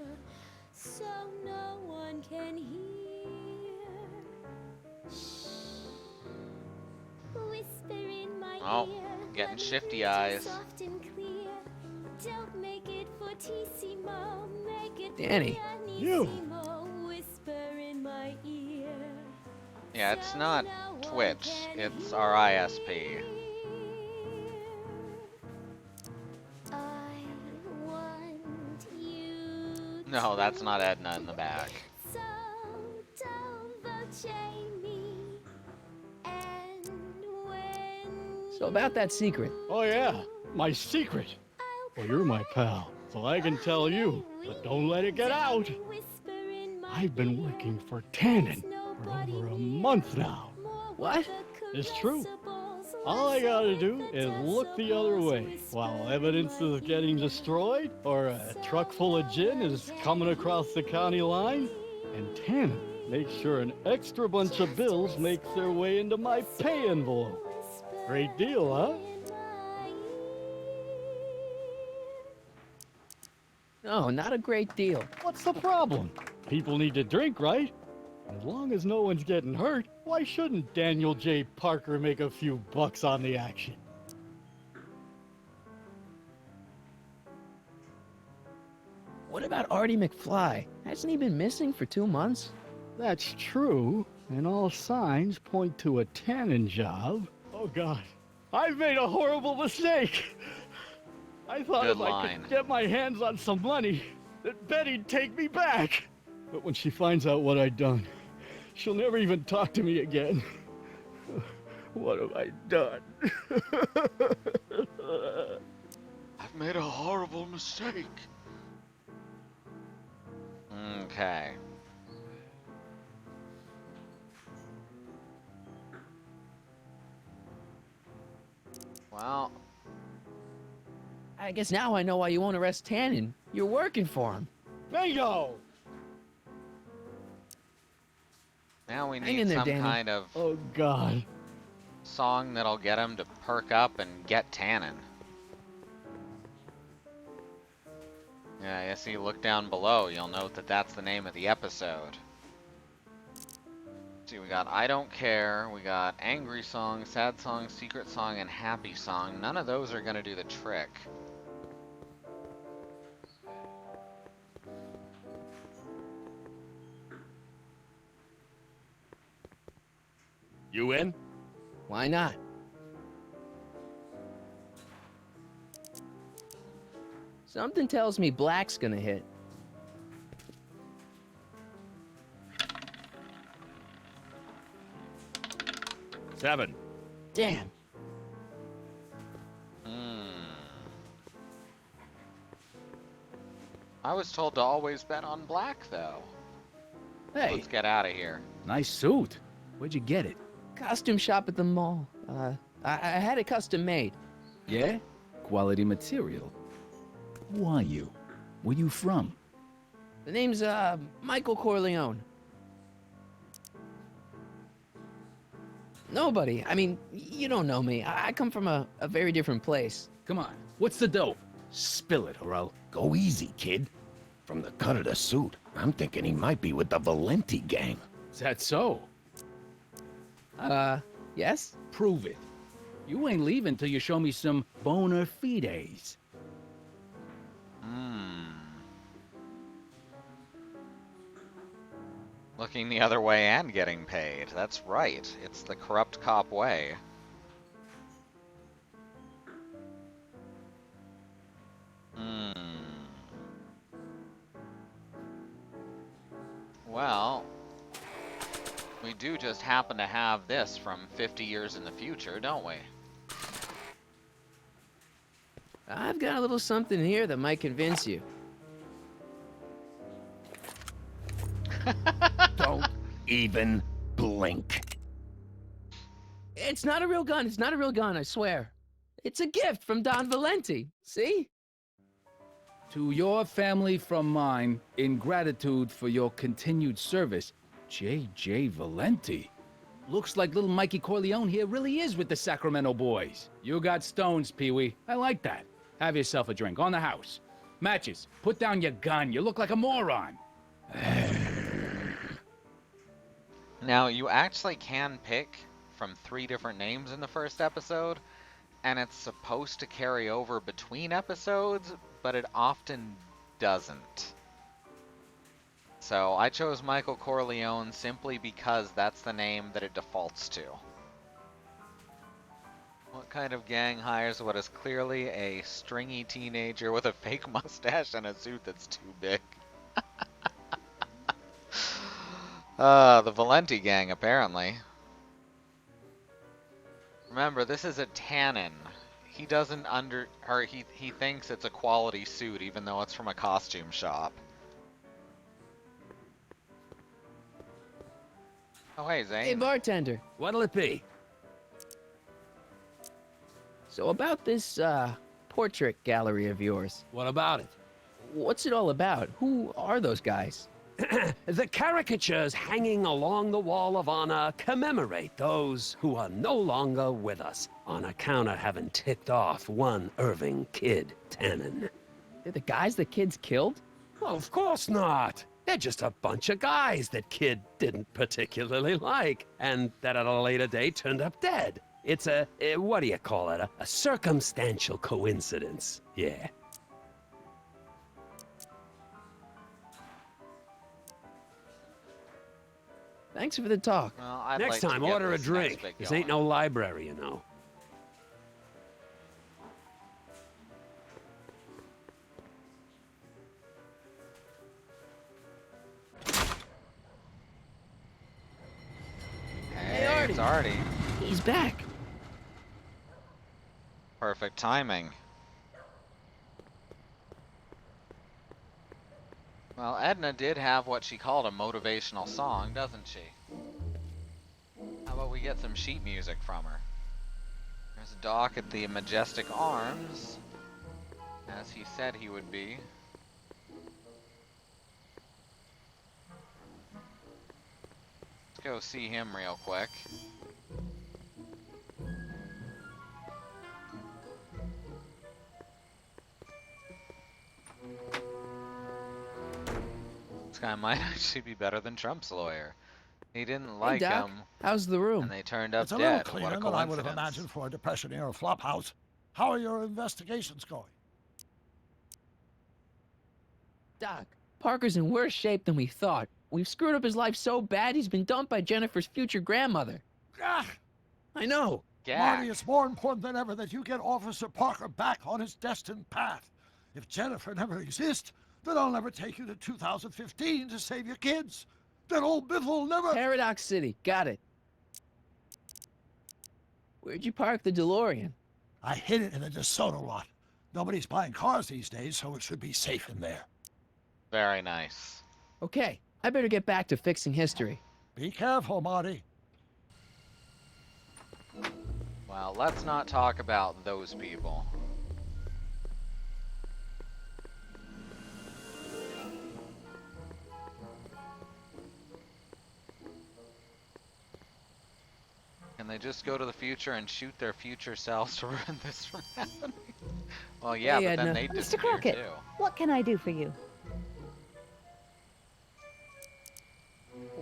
so no one can hear. Shh. Whisper in my Oh, ear. getting let me shifty hear eyes. soft and clear. Don't make it fortissimo, make it Danny. pianissimo. Whisper in my ear. Yeah, it's not Twitch, it's our ISP. I want you. No, that's not Edna in the back. So don't voce me. And when So about that secret. Oh yeah, my secret. Well, you're my pal, so I can tell you, but don't let it get out. whisper in my I've been working for Tannen for over a month now. What? It's true. All I gotta do is look the other way while evidence is getting destroyed or a truck full of gin is coming across the county line, and Tannen makes sure an extra bunch of bills makes their way into my pay envelope. Great deal, huh? No, not a great deal. What's the problem? People need to drink, right? As long as no one's getting hurt, why shouldn't Daniel J. Parker make a few bucks on the action? What about Artie McFly? Hasn't he been missing for 2 months? That's true, and all signs point to a Tannen job. Oh God, I've made a horrible mistake. I thought Good if I line. could get my hands on some money, that Betty'd take me back. But when she finds out what I'd done, she'll never even talk to me again. What have I done? I've made a horrible mistake. Okay. Well, I guess now I know why you won't arrest Tannen. You're working for him. Bingo! now we Hang need in there, some Danny. kind of Oh God. song that'll get him to perk up and get Tannen. Yeah, I guess you look down below, you'll note that that's the name of the episode. See, we got I Don't Care, we got Angry Song, Sad Song, Secret Song, and Happy Song. None of those are gonna do the trick. You in? Why not? Something tells me Black's gonna hit. Seven. Damn. I was told to always bet on Black, though. Hey, Let's get out of here. nice suit. Where'd you get it? Costume shop at the mall. I had it custom made. Yeah? Quality material. Who are you? Where you from? The name's, Michael Corleone. Nobody. I mean, you don't know me. I come from a very different place. Come on, what's the dope? Spill it, or I'll... Go easy, kid. From the cut of the suit, I'm thinking he might be with the Valenti gang. Is that so? Yes? Prove it. You ain't leaving till you show me some bona fides. Looking the other way and getting paid. That's right. It's the corrupt cop way. Well, we do just happen to have this from 50 years in the future, don't we? I've got a little something here that might convince you. Don't even blink. It's not a real gun. It's not a real gun, I swear. It's a gift from Don Valenti. See? To your family from mine, in gratitude for your continued service, J.J. Valenti. Looks like little Mikey Corleone here really is with the Sacramento boys. You got stones, Pee-wee. I like that. Have yourself a drink on the house. Matches, put down your gun. You look like a moron. Now, you actually can pick from 3 different names in the first episode, and it's supposed to carry over between episodes, but it often doesn't. So I chose Michael Corleone simply because that's the name that it defaults to. What kind of gang hires what is clearly a stringy teenager with a fake mustache and a suit that's too big? The Valenti gang, apparently. Remember, this is a Tannen. He doesn't he thinks it's a quality suit, even though it's from a costume shop. Oh, hey, Zane. Hey, bartender. What'll it be? So about this, portrait gallery of yours. What about it? What's it all about? Who are those guys? The caricatures hanging along the wall of honor commemorate those who are no longer with us on account of having ticked off one Irving Kid Tannen. They're the guys the kids killed? Well, of course not. They're just a bunch of guys that Kid didn't particularly like, and that at a later date turned up dead. It's what do you call it? A circumstantial coincidence. Yeah. Thanks for the talk. Well, I'd Next like to time, get order a this next drink. bit This going. ain't no library, you know. Hey, it's Artie. He's back. Perfect timing. Well, Edna did have what she called a motivational song, doesn't she? How about we get some sheet music from her? There's Doc at the Majestic Arms, as he said he would be. Let's go see him real quick. This guy might actually be better than Trump's lawyer. He didn't like hey, Doc. him, How's the room? and they turned up It's a little dead. What cleaner a than I would have coincidence. imagined for a Depression-era flophouse. How are your investigations going? Doc, Parker's in worse shape than we thought. We've screwed up his life so bad he's been dumped by Jennifer's future grandmother. Ah, I know. Marty, it's more important than ever that you get Officer Parker back on his destined path. If Jennifer never exists, then I'll never take you to 2015 to save your kids. Then old Biff will never... Paradox City, got it. Where'd you park the DeLorean? I hid it in the DeSoto lot. Nobody's buying cars these days, so it should be safe in there. Very nice. Okay, I better get back to fixing history. Be careful, Marty. Well, let's not talk about those people. Can they just go to the future and shoot their future selves to prevent this from happening? Well, yeah, Hey, but then Edna. they Mr. disappear Crockett, too. what can I do for you?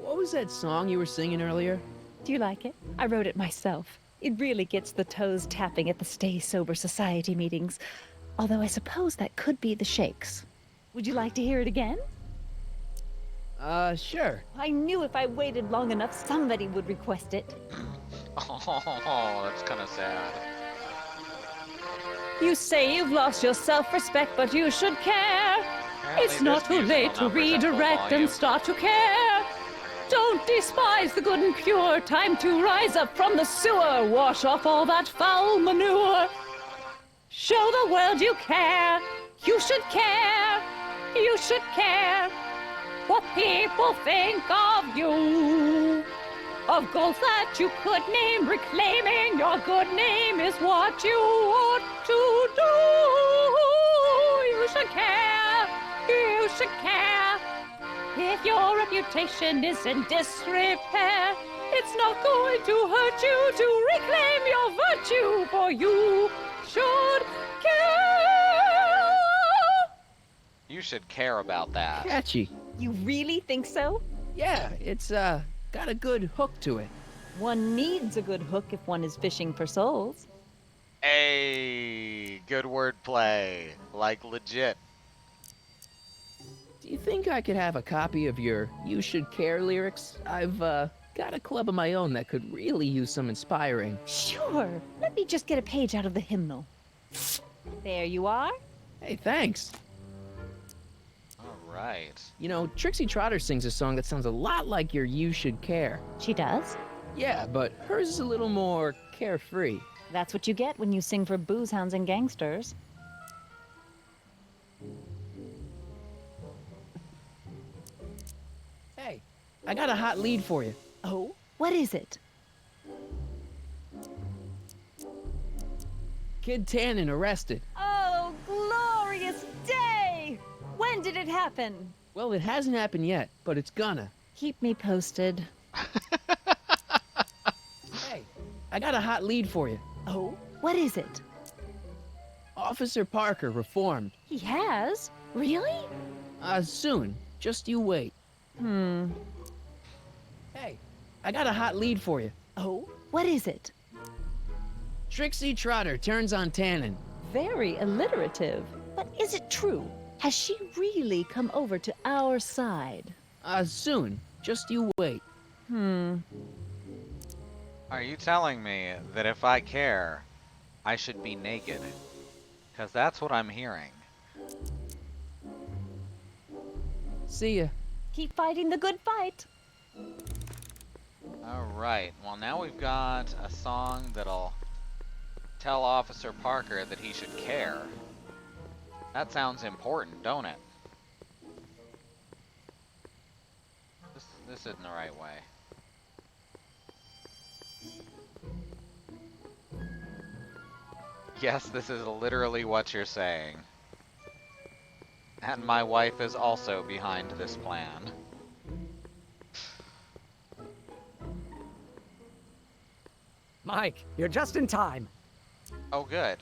What was that song you were singing earlier? Do you like it? I wrote it myself. It really gets the toes tapping at the Stay Sober Society meetings. Although I suppose that could be the Shakes. Would you like to hear it again? Sure. I knew if I waited long enough, somebody would request it. Oh, that's kind of sad. You say you've lost your self-respect, but you should care. It's this not too musical late to number's at full redirect volume. and start to care. Don't despise the good and pure. Time to rise up from the sewer. Wash off all that foul manure. Show the world you care. You should care. You should care what people think of you. Of goals that you could name, reclaiming your good name is what you ought to do. You should care. You should care. If your reputation is in disrepair, it's not going to hurt you to reclaim your virtue, for you should care. You should care about that. Catchy. You really think so? Yeah, it's, got a good hook to it. One needs a good hook if one is fishing for souls. Hey, good wordplay. Like legit. Do you think I could have a copy of your You Should Care lyrics? I've, got a club of my own that could really use some inspiring. Sure. Let me just get a page out of the hymnal. There you are. Hey, thanks. Right. You know, Trixie Trotter sings a song that sounds a lot like your You Should Care. She does? Yeah, but hers is a little more carefree. That's what you get when you sing for booze hounds and gangsters. Hey, I got a hot lead for you. Oh? What is it? Kid Tannen arrested. Oh, glorious day! When did it happen? Well, it hasn't happened yet, but it's gonna. Keep me posted. Hey, I got a hot lead for you. Oh? What is it? Officer Parker reformed. He has? Really? Soon. Just you wait. Hey, I got a hot lead for you. Oh, what is it? Trixie Trotter turns on Tannen. Very alliterative. But is it true? Has she really come over to our side? Soon. Just you wait. Are you telling me that if I care, I should be naked? Because that's what I'm hearing. See ya. Keep fighting the good fight. Alright, well now we've got a song that'll tell Officer Parker that he should care. That sounds important, don't it? This isn't the right way. Yes, this is literally what you're saying. And my wife is also behind this plan. Mike, you're just in time. Oh, good.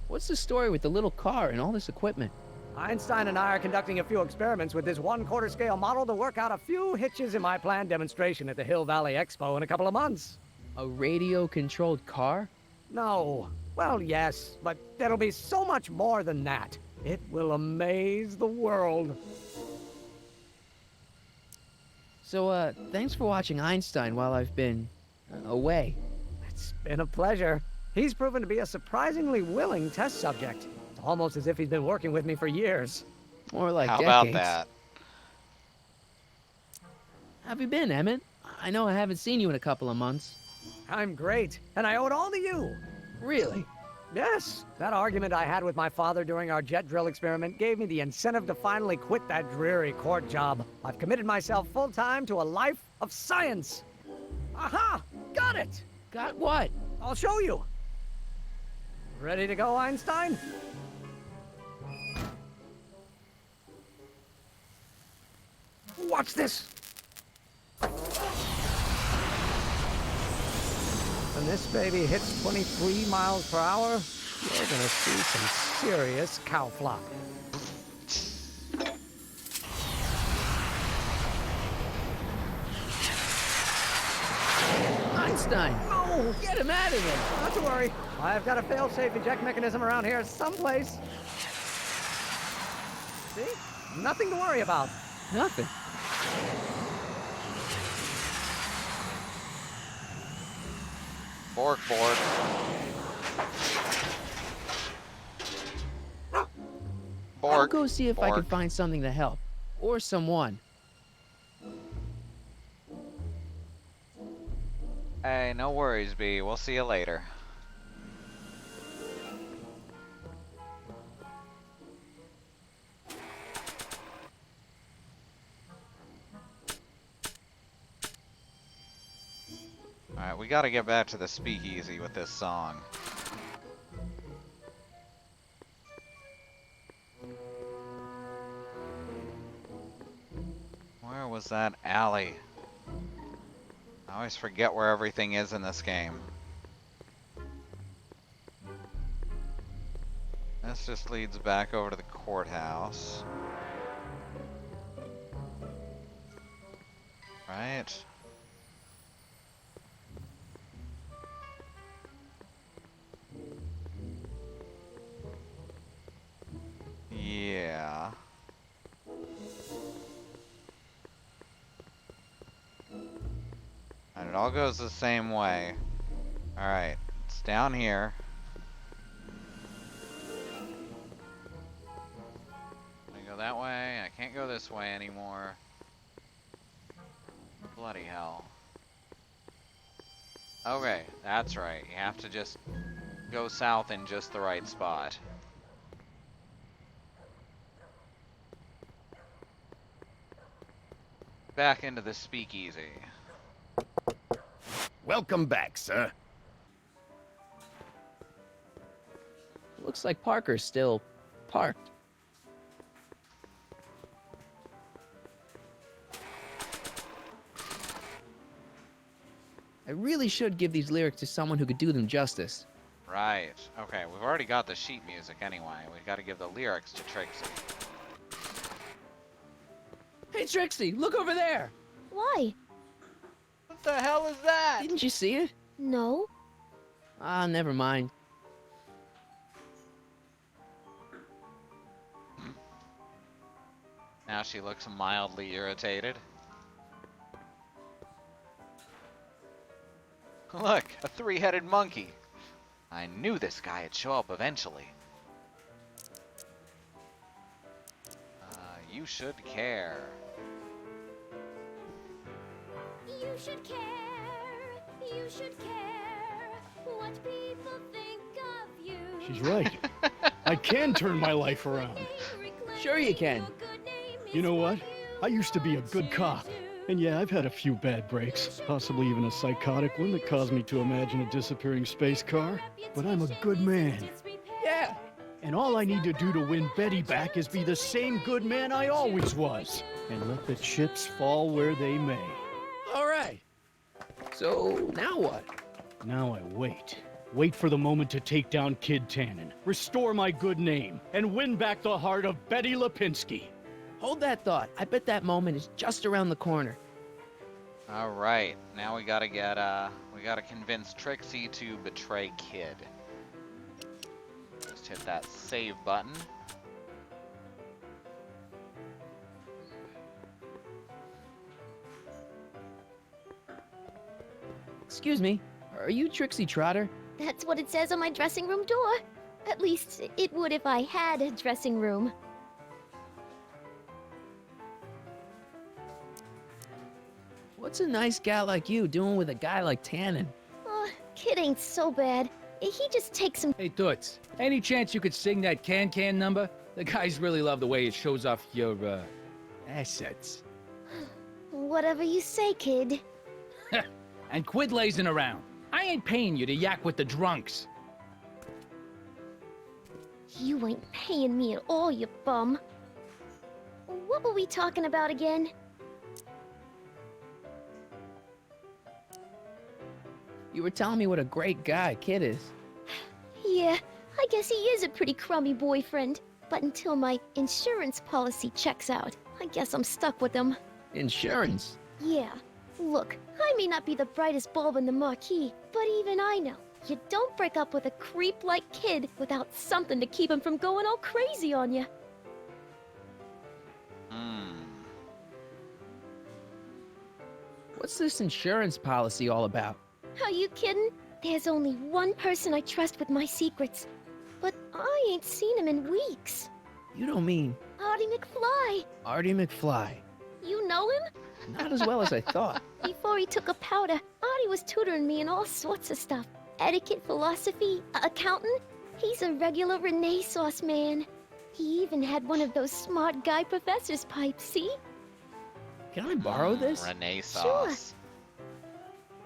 What's the story with the little car and all this equipment? Einstein and I are conducting a few experiments with this 1/4 scale model to work out a few hitches in my planned demonstration at the Hill Valley Expo in a couple of months. A radio-controlled car? No. Well, yes, but there'll be so much more than that. It will amaze the world. So, thanks for watching Einstein while I've been away. It's been a pleasure. He's proven to be a surprisingly willing test subject. It's almost as if he's been working with me for years. More like How decades. about that? How have you been, Emmett? I know I haven't seen you in a couple of months. I'm great, and I owe it all to you. Really? Yes. That argument I had with my father during our jet drill experiment gave me the incentive to finally quit that dreary court job. I've committed myself full-time to a life of science. Aha! Got it! Got what? I'll show you. Ready to go, Einstein? Watch this. When this baby hits 23 miles per hour, you're gonna see some serious cow flop. Einstein! No! Get him out of there! Not to worry. I've got a fail-safe eject mechanism around here someplace. See? Nothing to worry about. Nothing. Bork, Bork. I'll Bork. go see if I can Bork. find something to help. Or someone. Hey, no worries, B. We'll see you later. Alright, we gotta get back to the speakeasy with this song. Where was that alley? I always forget where everything is in this game. This just leads back over to the courthouse. Right? Yeah. And it all goes the same way. Alright, it's down here. I go that way, I can't go this way anymore. Bloody hell. Okay, that's right. You have to just go south in just the right spot. Back into the speakeasy. Welcome back, sir. Looks like Parker's still parked. I really should give these lyrics to someone who could do them justice. Right. Okay, we've already got the sheet music anyway. We've got to give the lyrics to Trixie. Hey, Trixie, look over there! Why? What the hell is that? Didn't you see it? No. Ah, never mind. Now she looks mildly irritated. Look, a three-headed monkey. I knew this guy'd show up eventually. You should care. You should care. You should care what people think of you. She's right. I can turn my life around. Sure you can. You know what? I used to be a good cop. And yeah, I've had a few bad breaks, possibly even a psychotic one that caused me to imagine a disappearing space car. But I'm a good man. Yeah. And all I need to do to win Betty back is be the same good man I always was. And let the chips fall where they may. All right. So, now what? Now I wait. Wait for the moment to take down Kid Tannen, restore my good name, and win back the heart of Betty Lipinski. Hold that thought. I bet that moment is just around the corner. All right, now we gotta convince Trixie to betray Kid. Just hit that save button. Excuse me, are you Trixie Trotter? That's what it says on my dressing room door. At least it would if I had a dressing room. What's a nice gal like you doing with a guy like Tannen? Oh, Kid ain't so bad. He just takes some. Hey, Toots, any chance you could sing that can number? The guys really love the way it shows off your, assets. Whatever you say, kid. And quit lazing around. I ain't paying you to yak with the drunks. You ain't paying me at all, you bum. What were we talking about again? You were telling me what a great guy Kid is. Yeah, I guess he is a pretty crummy boyfriend. But until my insurance policy checks out, I guess I'm stuck with him. Insurance? Yeah. Look, I may not be the brightest bulb in the marquee, but even I know you don't break up with a creep like Kid without something to keep him from going all crazy on you. What's this insurance policy all about? Are you kidding? There's only one person I trust with my secrets. But I ain't seen him in weeks. You don't mean... Artie McFly. Artie McFly. You know him? Not as well as I thought. Before he took a powder, Artie was tutoring me in all sorts of stuff. Etiquette, philosophy, accounting. He's a regular Renaissance man. He even had one of those smart guy professor's pipes, see? Can I borrow this? Renaissance. Sure.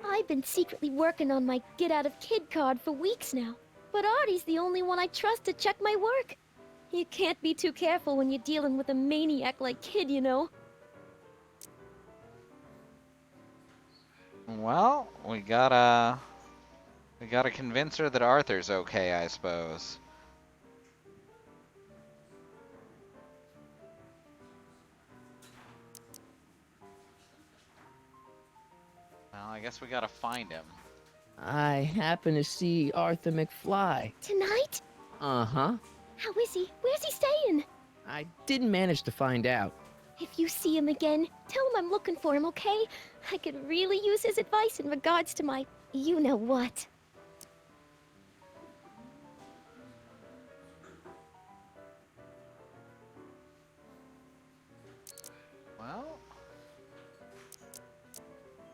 I've been secretly working on my Get Out of Kid card for weeks now. But Artie's the only one I trust to check my work. You can't be too careful when you're dealing with a maniac like Kid, you know. Well, we gotta convince her that Arthur's okay, I suppose. Well, I guess we gotta find him. I happen to see Arthur McFly. Tonight? Uh-huh. How is he? Where's he staying? I didn't manage to find out. If you see him again, tell him I'm looking for him, okay? I could really use his advice in regards to my you-know-what. Well...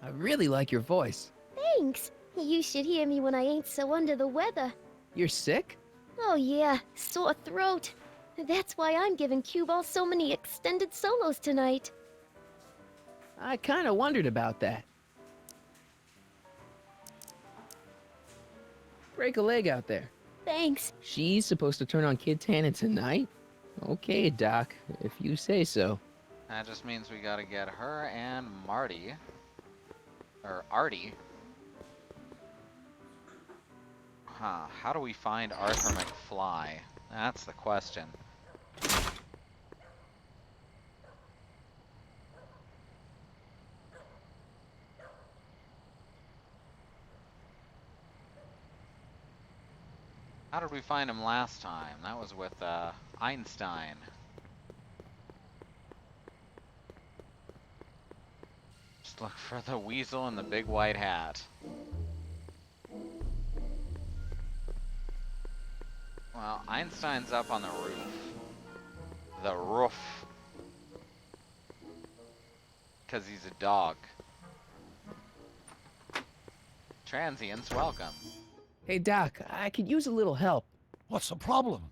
I really like your voice. Thanks. You should hear me when I ain't so under the weather. You're sick? Oh yeah, sore throat. That's why I'm giving Cue Ball so many extended solos tonight. I kinda wondered about that. Break a leg out there. Thanks. She's supposed to turn on Kid Tannen tonight? Okay, Doc, if you say so. That just means we gotta get her and Marty, or Artie. Huh, how do we find Arthur McFly? That's the question. How did we find him last time? That was with Einstein. Just look for the weasel in the big white hat. Well, Einstein's up on the roof. The roof. Because he's a dog. Transients, welcome. Hey, Doc, I could use a little help. What's the problem?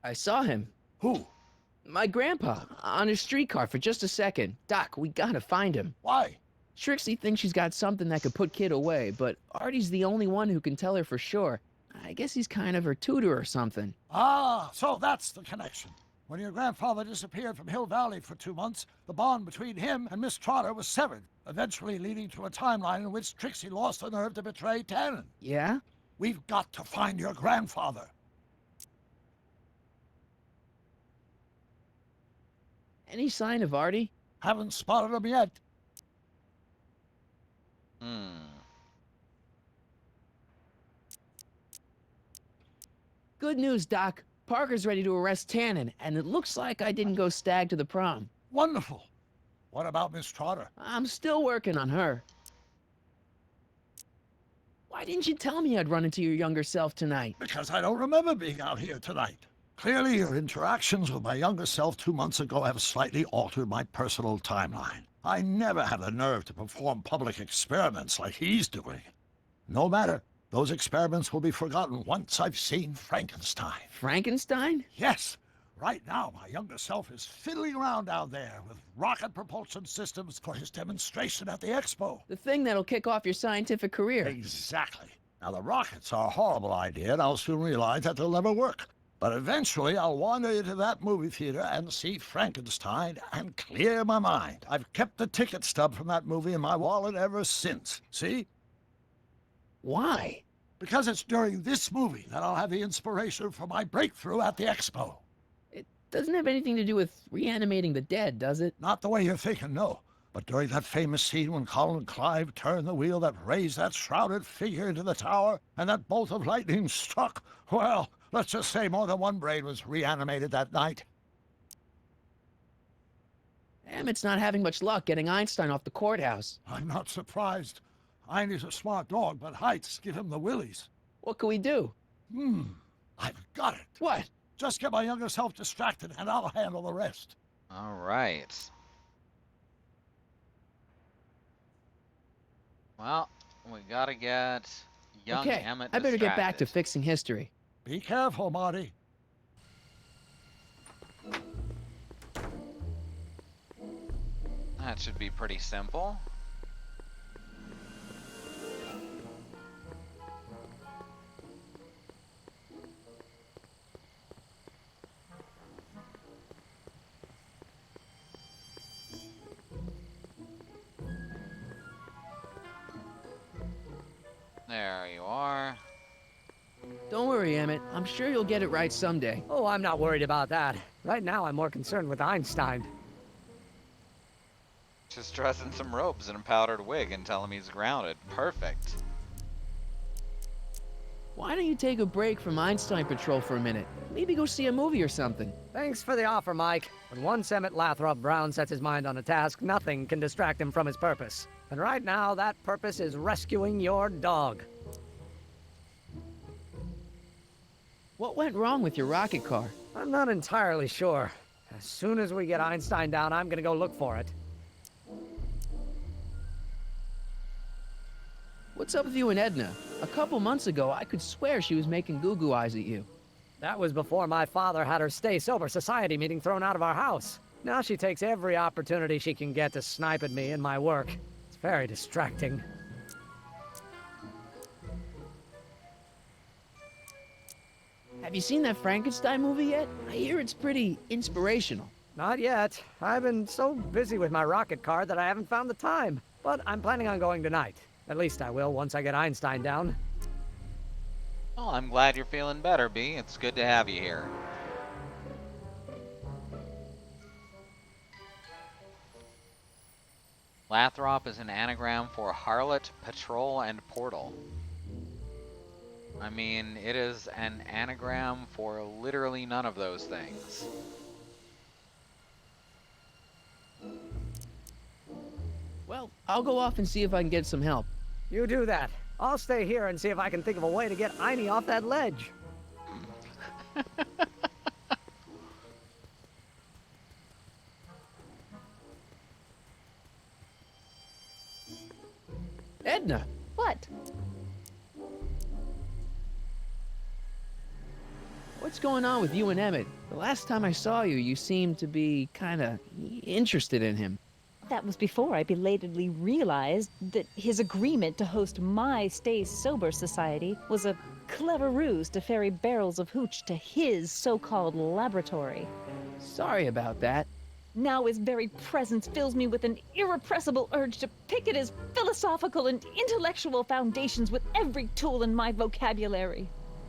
I saw him. Who? My grandpa, on his streetcar for just a second. Doc, we gotta find him. Why? Trixie thinks she's got something that could put Kid away, but Artie's the only one who can tell her for sure. I guess he's kind of her tutor or something. Ah, so that's the connection. When your grandfather disappeared from Hill Valley for 2 months, the bond between him and Miss Trotter was severed, eventually leading to a timeline in which Trixie lost the nerve to betray Tannen. Yeah? We've got to find your grandfather. Any sign of Artie? Haven't spotted him yet. Good news, Doc. Parker's ready to arrest Tannen, and it looks like I didn't go stag to the prom. Wonderful. What about Miss Trotter? I'm still working on her. Why didn't you tell me I'd run into your younger self tonight? Because I don't remember being out here tonight. Clearly, your interactions with my younger self 2 months ago have slightly altered my personal timeline. I never had the nerve to perform public experiments like he's doing. No matter. Those experiments will be forgotten once I've seen Frankenstein. Frankenstein? Yes. Right now, my younger self is fiddling around down there with rocket propulsion systems for his demonstration at the expo. The thing that'll kick off your scientific career. Exactly. Now, the rockets are a horrible idea, and I'll soon realize that they'll never work. But eventually, I'll wander into that movie theater and see Frankenstein and clear my mind. I've kept the ticket stub from that movie in my wallet ever since. See? Why? Because it's during this movie that I'll have the inspiration for my breakthrough at the expo. It doesn't have anything to do with reanimating the dead, does it? Not the way you're thinking, no. But during that famous scene when Colin and Clive turned the wheel that raised that shrouded figure into the tower, and that bolt of lightning struck, well, let's just say more than one brain was reanimated that night. Emmett's not having much luck getting Einstein off the courthouse. I'm not surprised. Einstein's a smart dog, but heights give him the willies. What can we do? I've got it. What? Just get my younger self distracted, and I'll handle the rest. All right. Well, we gotta get young Emmett I better get back to distracted. fixing history. Be careful, Marty. That should be pretty simple. There you are. Don't worry, Emmett. I'm sure you'll get it right someday. Oh, I'm not worried about that. Right now, I'm more concerned with Einstein. Just dress in some robes and a powdered wig and tell him he's grounded. Perfect. Why don't you take a break from Einstein Patrol for a minute? Maybe go see a movie or something. Thanks for the offer, Mike. When once Emmett Lathrop Brown sets his mind on a task, nothing can distract him from his purpose. And right now, that purpose is rescuing your dog. What went wrong with your rocket car? I'm not entirely sure. As soon as we get Einstein down, I'm gonna go look for it. What's up with you and Edna? A couple months ago, I could swear she was making goo-goo eyes at you. That was before my father had her Stay Sober Society meeting thrown out of our house. Now she takes every opportunity she can get to snipe at me and my work. It's very distracting. Have you seen that Frankenstein movie yet? I hear it's pretty inspirational. Not yet. I've been so busy with my rocket car that I haven't found the time. But I'm planning on going tonight. At least I will once I get Einstein down. Well, I'm glad you're feeling better, B. It's good to have you here. Lathrop is an anagram for harlot, patrol, and portal. I mean, it is an anagram for literally none of those things. Well, I'll go off and see if I can get some help. You do that. I'll stay here and see if I can think of a way to get Einie off that ledge. Edna! What? What's going on with you and Emmett? The last time I saw you, you seemed to be kinda interested in him. That was before I belatedly realized that his agreement to host my Stay Sober Society was a clever ruse to ferry barrels of hooch to his so-called laboratory. Sorry about that. Now his very presence fills me with an irrepressible urge to pick at his philosophical and intellectual foundations with every tool in my vocabulary.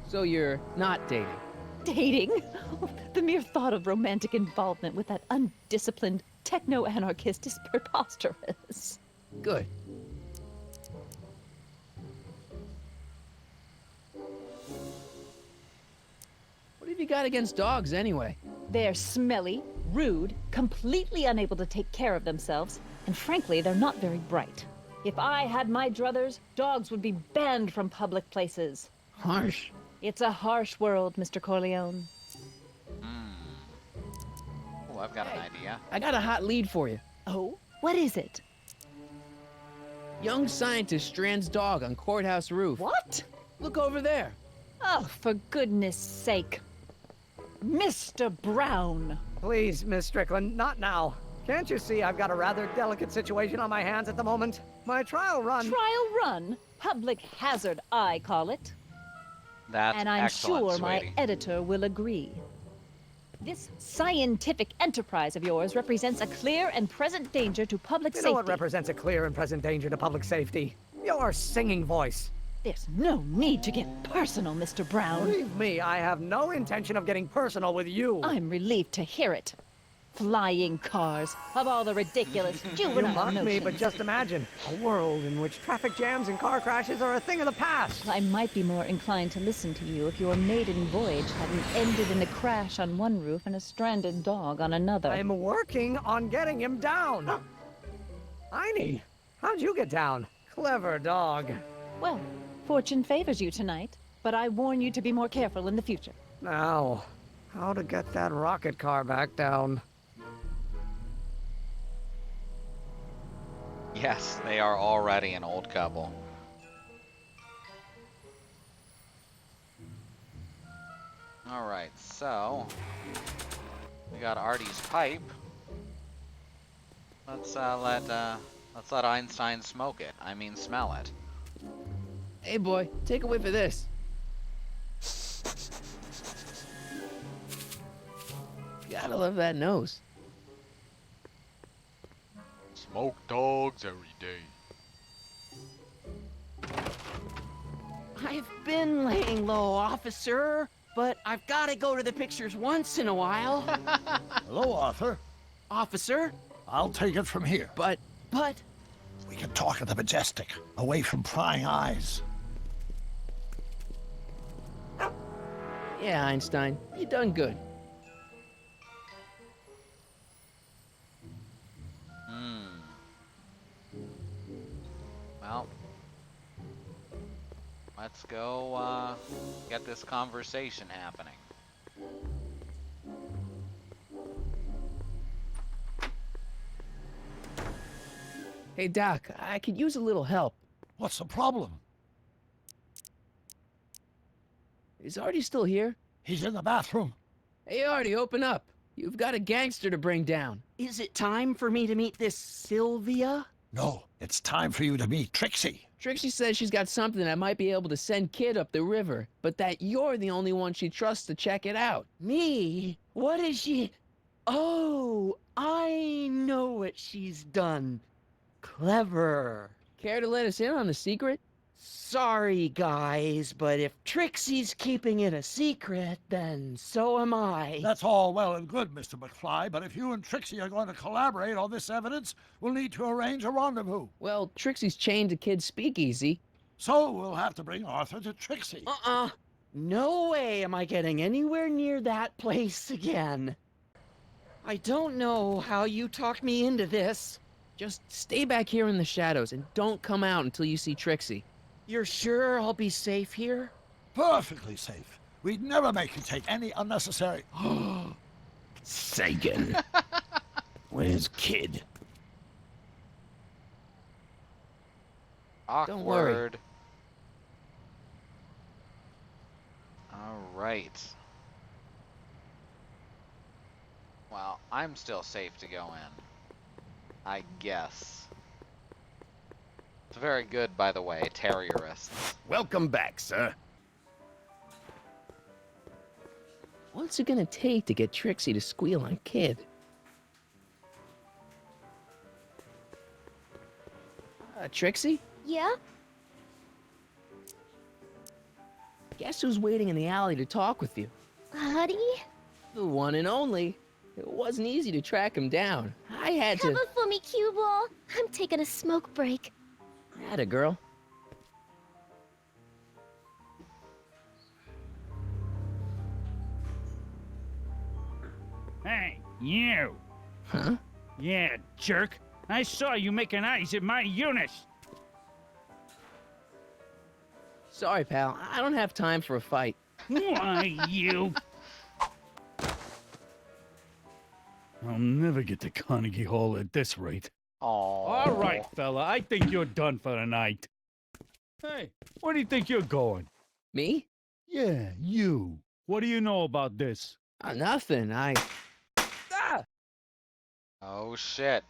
So you're not dating? Dating? The mere thought of romantic involvement with that undisciplined techno-anarchist is preposterous. Good. What have you got against dogs, anyway? They're smelly, rude, completely unable to take care of themselves, and frankly, they're not very bright. If I had my druthers, dogs would be banned from public places. Harsh. It's a harsh world, Mr. Corleone. Oh, I've got an idea. I got a hot lead for you. Oh? What is it? Young scientist strands dog on courthouse roof. What? Look over there. Oh, for goodness sake. Mr. Brown! Please, Miss Strickland, not now. Can't you see I've got a rather delicate situation on my hands at the moment? My trial run... Trial run? Public hazard, I call it. That's and I'm excellent, sure my sweetie. editor will agree. This scientific enterprise of yours represents a clear and present danger to public safety. You know what represents a clear and present danger to public safety? Your singing voice. There's no need to get personal, Mr. Brown. Believe me, I have no intention of getting personal with you. I'm relieved to hear it. Flying cars, of all the ridiculous juvenile You mock me, notions. but just imagine a world in which traffic jams and car crashes are a thing of the past. I might be more inclined to listen to you if your maiden voyage hadn't ended in a crash on one roof and a stranded dog on another. I'm working on getting him down. Einie, how'd you get down? Clever dog. Well, fortune favors you tonight, but I warn you to be more careful in the future. Now, how to get that rocket car back down? Yes, they are already an old couple. Alright, so we got Artie's pipe. Let's let Einstein smoke it. I mean smell it. Hey boy, take a whiff of this. Gotta love that nose. Smoke dogs every day. I've been laying low, officer, but I've got to go to the pictures once in a while. Hello, Arthur. Officer? I'll take it from here. But... We can talk at the Majestic, away from prying eyes. Yeah, Einstein, you done good. Well, let's go get this conversation happening. Hey Doc, I could use a little help. What's the problem? Is Artie still here? He's in the bathroom. Hey Artie, open up. You've got a gangster to bring down. Is it time for me to meet this Sylvia? No, it's time for you to meet Trixie. Trixie says she's got something that might be able to send Kid up the river, but that you're the only one she trusts to check it out. Me? What is she... Oh, I know what she's done. Clever. Care to let us in on the secret? Sorry, guys, but if Trixie's keeping it a secret, then so am I. That's all well and good, Mr. McFly, but if you and Trixie are going to collaborate on this evidence, we'll need to arrange a rendezvous. Well, Trixie's chained to Kid's speakeasy. So we'll have to bring Arthur to Trixie. No way am I getting anywhere near that place again. I don't know how you talked me into this. Just stay back here in the shadows and don't come out until you see Trixie. You're sure I'll be safe here? Perfectly safe. We'd never make you take any unnecessary... Sagan. Where's Kid? Awkward. Don't worry. All right. Well, I'm still safe to go in, I guess. It's very good, by the way, terrorists. Welcome back, sir. What's it gonna take to get Trixie to squeal on Kid? Trixie? Yeah? Guess who's waiting in the alley to talk with you? Audie? The one and only. It wasn't easy to track him down. I had to... Cover for me, cue ball. I'm taking a smoke break. Atta girl. Hey, you! Huh? Yeah, jerk. I saw you making eyes at my Eunice. Sorry, pal. I don't have time for a fight. Why, you... I'll never get to Carnegie Hall at this rate. All right, fella. I think you're done for the night. Hey, where do you think you're going? Me? Yeah, you. What do you know about this? Nothing. Ah! Oh, shit.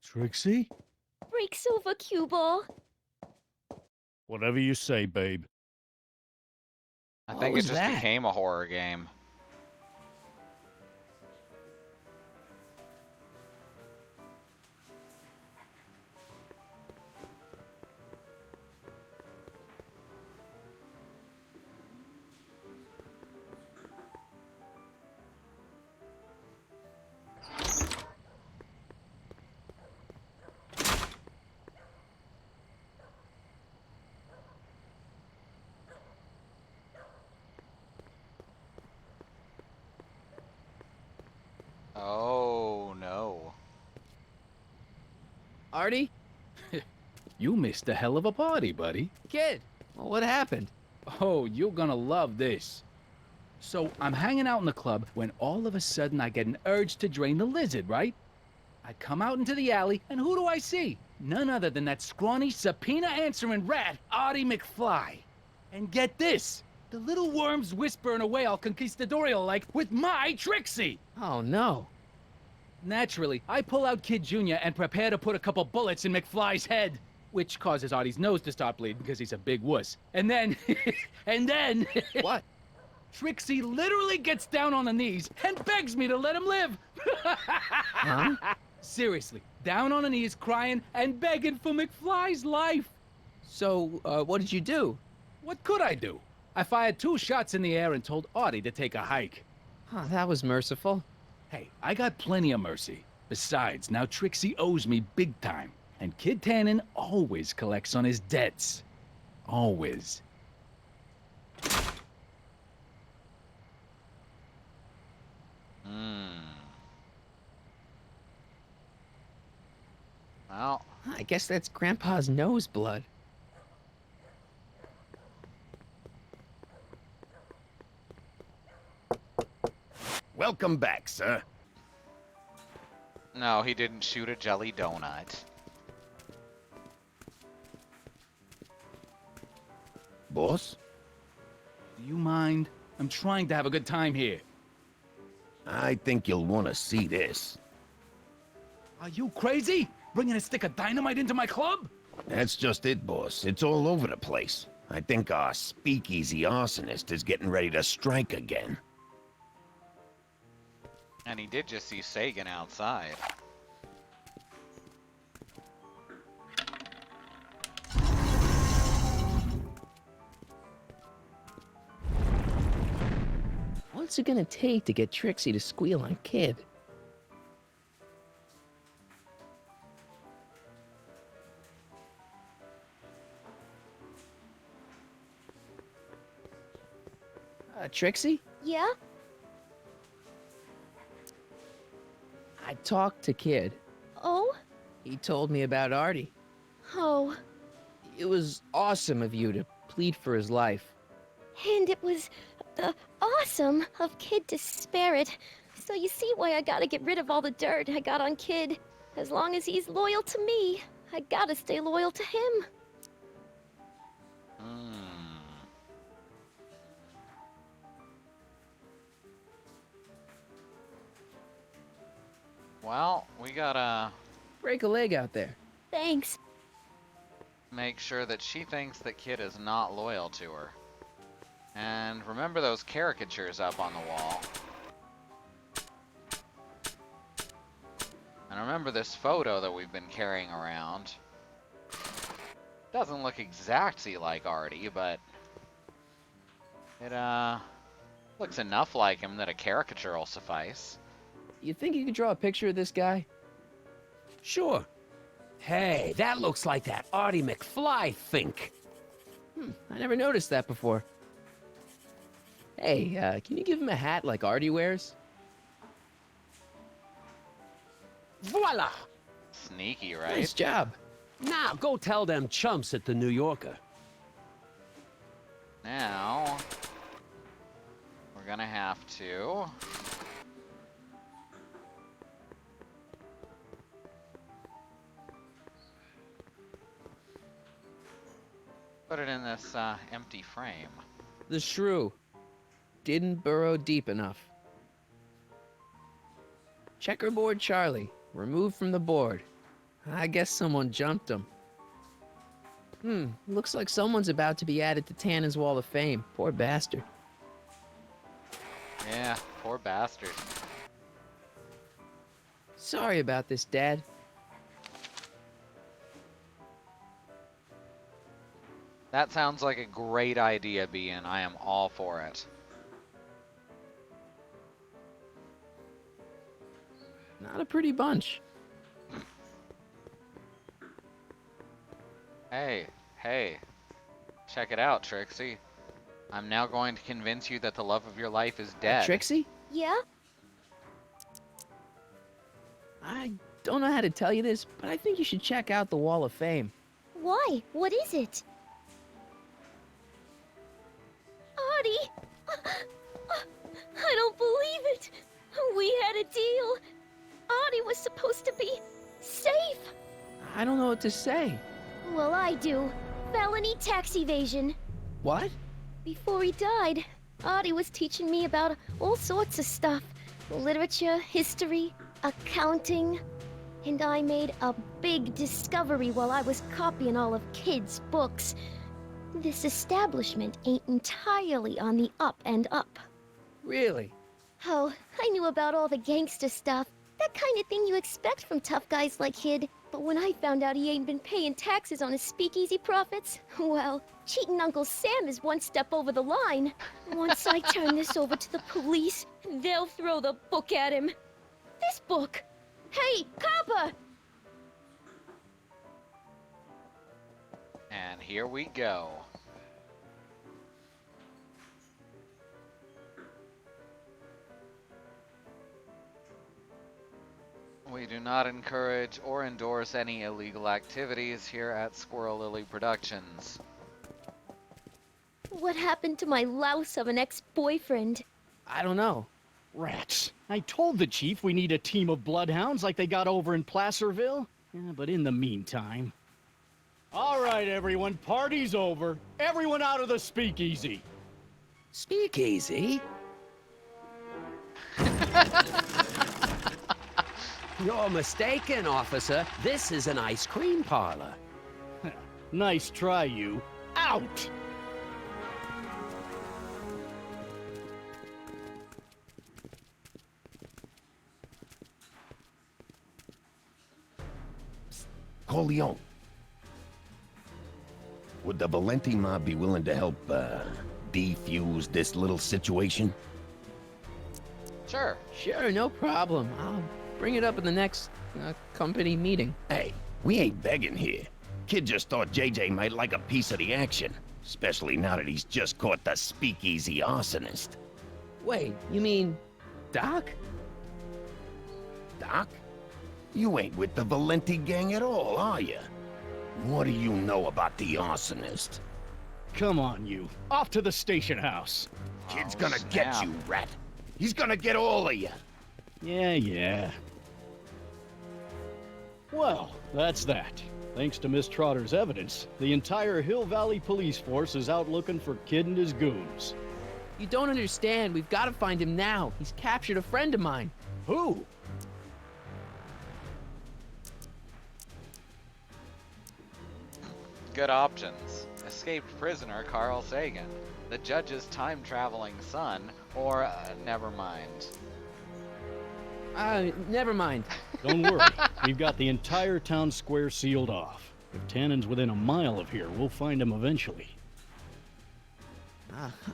Trixie? Breaks over, cue ball. Whatever you say, babe. I What think it was just that? became a horror game. Oh, no. Artie? You missed a hell of a party, buddy. Kid! Well, what happened? Oh, you're gonna love this. So, I'm hanging out in the club when all of a sudden I get an urge to drain the lizard, right? I come out into the alley, and who do I see? None other than that scrawny, subpoena-answering rat, Artie McFly. And get this! The little worm's whispering away all conquistadorial-like with my Trixie! Oh, no. Naturally, I pull out Kid Jr. and prepare to put a couple bullets in McFly's head, which causes Artie's nose to start bleeding because he's a big wuss. And then, What? Trixie literally gets down on the knees and begs me to let him live. Huh? Seriously, down on the knees, crying and begging for McFly's life. So, what did you do? What could I do? I fired 2 shots in the air and told Artie to take a hike. Oh, that was merciful. Hey, I got plenty of mercy. Besides, now Trixie owes me big time. And Kid Tannen always collects on his debts. Always. Well, I guess that's Grandpa's nose blood. Welcome back, sir. no, he didn't shoot a jelly donut. Boss? Do you mind? I'm trying to have a good time here. I think you'll want to see this. Are you crazy? Bringing a stick of dynamite into my club? That's just it, boss. It's all over the place. I think our speakeasy arsonist is getting ready to strike again. And he did just see Sagan outside. What's it gonna take to get Trixie to squeal on Kid? Trixie? Yeah? I talked to Kid. Oh? He told me about Artie. Oh. It was awesome of you to plead for his life. And it was awesome of Kid to spare it. So you see why I gotta get rid of all the dirt I got on Kid. As long as he's loyal to me, I gotta stay loyal to him. Well, we gotta break a leg out there. Thanks. Make sure that she thinks that Kid is not loyal to her. And remember those caricatures up on the wall. And remember this photo that we've been carrying around. Doesn't look exactly like Artie, but it looks enough like him that a caricature will suffice. You think you could draw a picture of this guy? Sure. Hey, that looks like that Artie McFly think. I never noticed that before. Hey, can you give him a hat like Artie wears? Voila! Sneaky, right? Nice job. Now, go tell them chumps at the New Yorker. Now, we're gonna have to put it in this empty frame. The shrew didn't burrow deep enough. Checkerboard Charlie, removed from the board. I guess someone jumped him. Looks like someone's about to be added to Tannen's Wall of Fame. Poor bastard. Yeah, poor bastard. Sorry about this, Dad. That sounds like a great idea, Bean. I am all for it. Not a pretty bunch. Hey. Check it out, Trixie. I'm now going to convince you that the love of your life is dead. Trixie? Yeah? I don't know how to tell you this, but I think you should check out the Wall of Fame. Why? What is it? Artie! I don't believe it! We had a deal! Artie was supposed to be safe! I don't know what to say. Well, I do. Felony tax evasion. What? Before he died, Artie was teaching me about all sorts of stuff. Literature, history, accounting. And I made a big discovery while I was copying all of Kid's books. This establishment ain't entirely on the up and up. Really? Oh, I knew about all the gangster stuff. That kind of thing you expect from tough guys like Kid. But when I found out he ain't been paying taxes on his speakeasy profits, well, cheating Uncle Sam is one step over the line. Once I turn this over to the police, they'll throw the book at him. This book! Hey, copper! And here we go. We do not encourage or endorse any illegal activities here at Squirrel Lily Productions. What happened to my louse of an ex-boyfriend? I don't know. Rats. I told the chief we need a team of bloodhounds like they got over in Placerville. Yeah, but in the meantime... All right, everyone, party's over. Everyone out of the speakeasy. Speakeasy? You're mistaken, officer. This is an ice cream parlor. Nice try, you. Out! Corleone. Would the Valenti mob be willing to help, defuse this little situation? Sure. Sure, no problem. I'll bring it up in the next company meeting. Hey, we ain't begging here. Kid just thought JJ might like a piece of the action, especially now that he's just caught the speakeasy arsonist. Wait, you mean Doc? Doc? You ain't with the Valenti gang at all, are you? What do you know about the arsonist? Come on, you. Off to the station house. Kid's gonna get you, rat. He's gonna get all of you. Yeah. Well, that's that. Thanks to Miss Trotter's evidence, the entire Hill Valley police force is out looking for Kid and his goons. You don't understand. We've got to find him now. He's captured a friend of mine. Who? Good options. Escaped prisoner Carl Sagan, the judge's time-traveling son, or, never mind. Never mind. Don't worry. We've got the entire town square sealed off. If Tannen's within a mile of here, we'll find him eventually.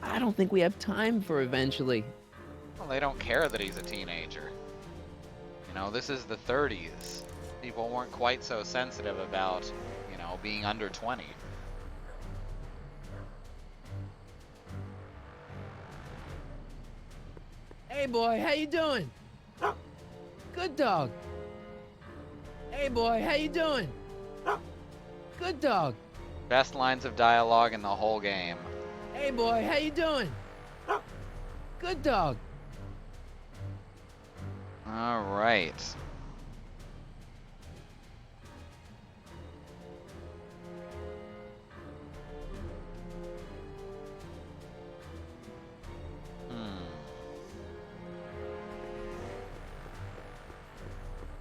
I don't think we have time for eventually. Well, they don't care that he's a teenager. You know, this is the 30s. People weren't quite so sensitive about, you know, being under 20. Hey boy, how you doing? Good dog. Hey boy, how you doing? Good dog. Best lines of dialogue in the whole game. Hey boy, how you doing? Good dog. All right.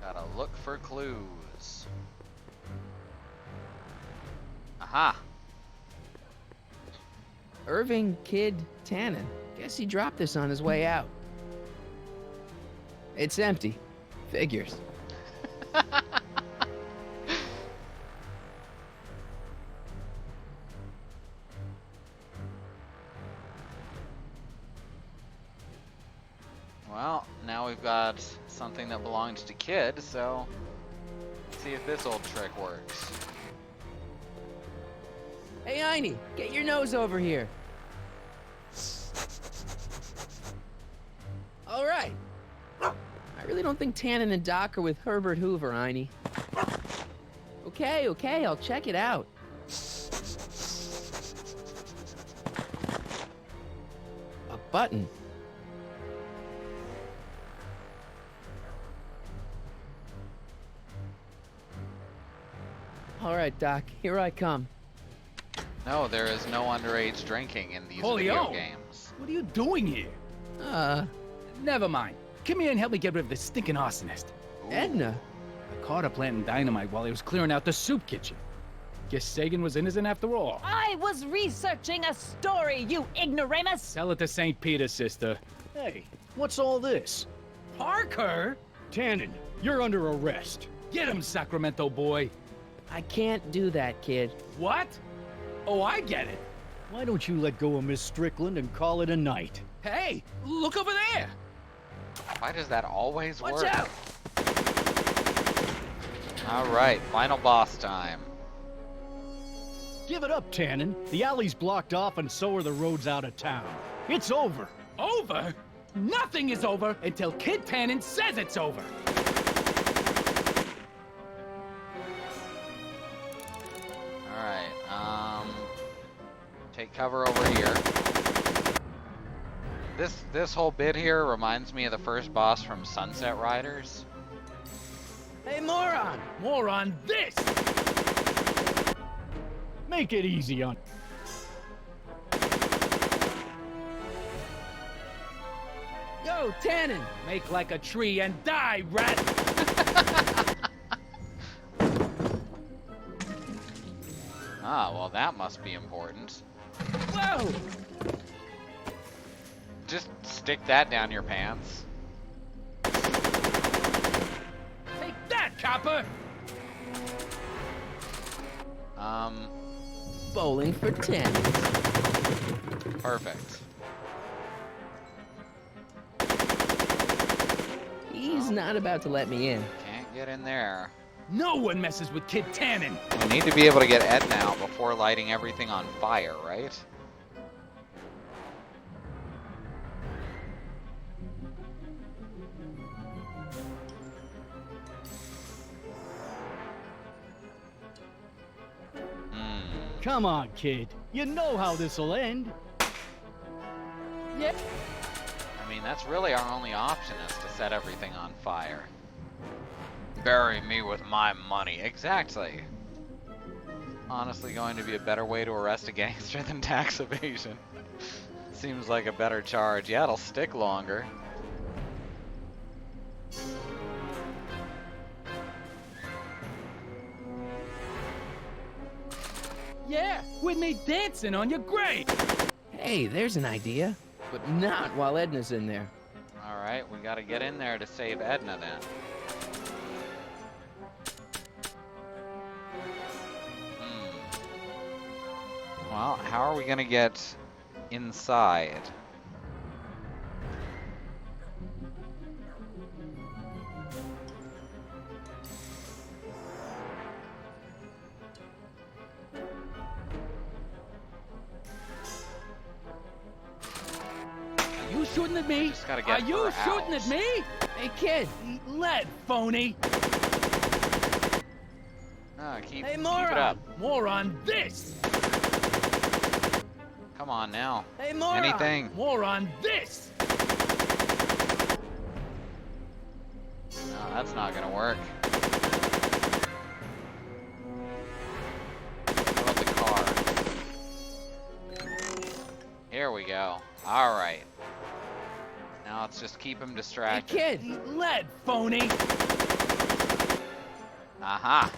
Gotta look for clues. Aha! Irving Kid Tannen. Guess he dropped this on his way out. It's empty. Figures. Well, now we've got something that belonged to Kid, so let's see if this old trick works. Hey, Einie, get your nose over here. All right. I really don't think Tannen and Doc are with Herbert Hoover, Einie. Okay, I'll check it out. A button. All right, Doc, here I come. No, there is no underage drinking in these video games. What are you doing here? Never mind. Come here and help me get rid of this stinking arsonist. Edna? I caught her planting dynamite while he was clearing out the soup kitchen. Guess Sagan was innocent after all. I was researching a story, you ignoramus! Tell it to St. Peter, sister. Hey, what's all this? Parker? Tannen, you're under arrest. Get him, Sacramento boy. I can't do that, kid. What? Oh, I get it. Why don't you let go of Miss Strickland and call it a night? Hey, look over there. Why does that always Watch work? out. All right, final boss time. Give it up, Tannen. The alley's blocked off and so are the roads out of town. It's over. Over? Nothing is over until Kid Tannen says it's over. All right, take cover over here. This whole bit here reminds me of the first boss from Sunset Riders. Hey, moron! More on this! Make it easy on. Yo, Tannen! Make like a tree and die, rat! Ah, well that must be important. Whoa! Just stick that down your pants. Take that, copper! Bowling for 10. Perfect. He's not about to let me in. Can't get in there. No one messes with Kid Tannen. We need to be able to get Edna out before lighting everything on fire, right? Come on, kid. You know how this'll end. Yeah. I mean, that's really our only option, is to set everything on fire. Bury me with my money. Exactly. Honestly, going to be a better way to arrest a gangster than tax evasion. Seems like a better charge. Yeah, it'll stick longer. Yeah, with me dancing on your grave. Hey, there's an idea. But not while Edna's in there. Alright, we gotta get in there to save Edna then. Well, how are we gonna get inside? Are you shooting at me? Just gotta get Are you her shooting out. at me? Hey, kid. Eat lead, phony. Keep Hey, it moron. up. More on this. Come on now. Hey, moron. Anything. More on this. No, that's not gonna work. What about the car? Here we go. Alright. Now let's just keep him Hey, distracted. kid. Eat lead, phony. Aha!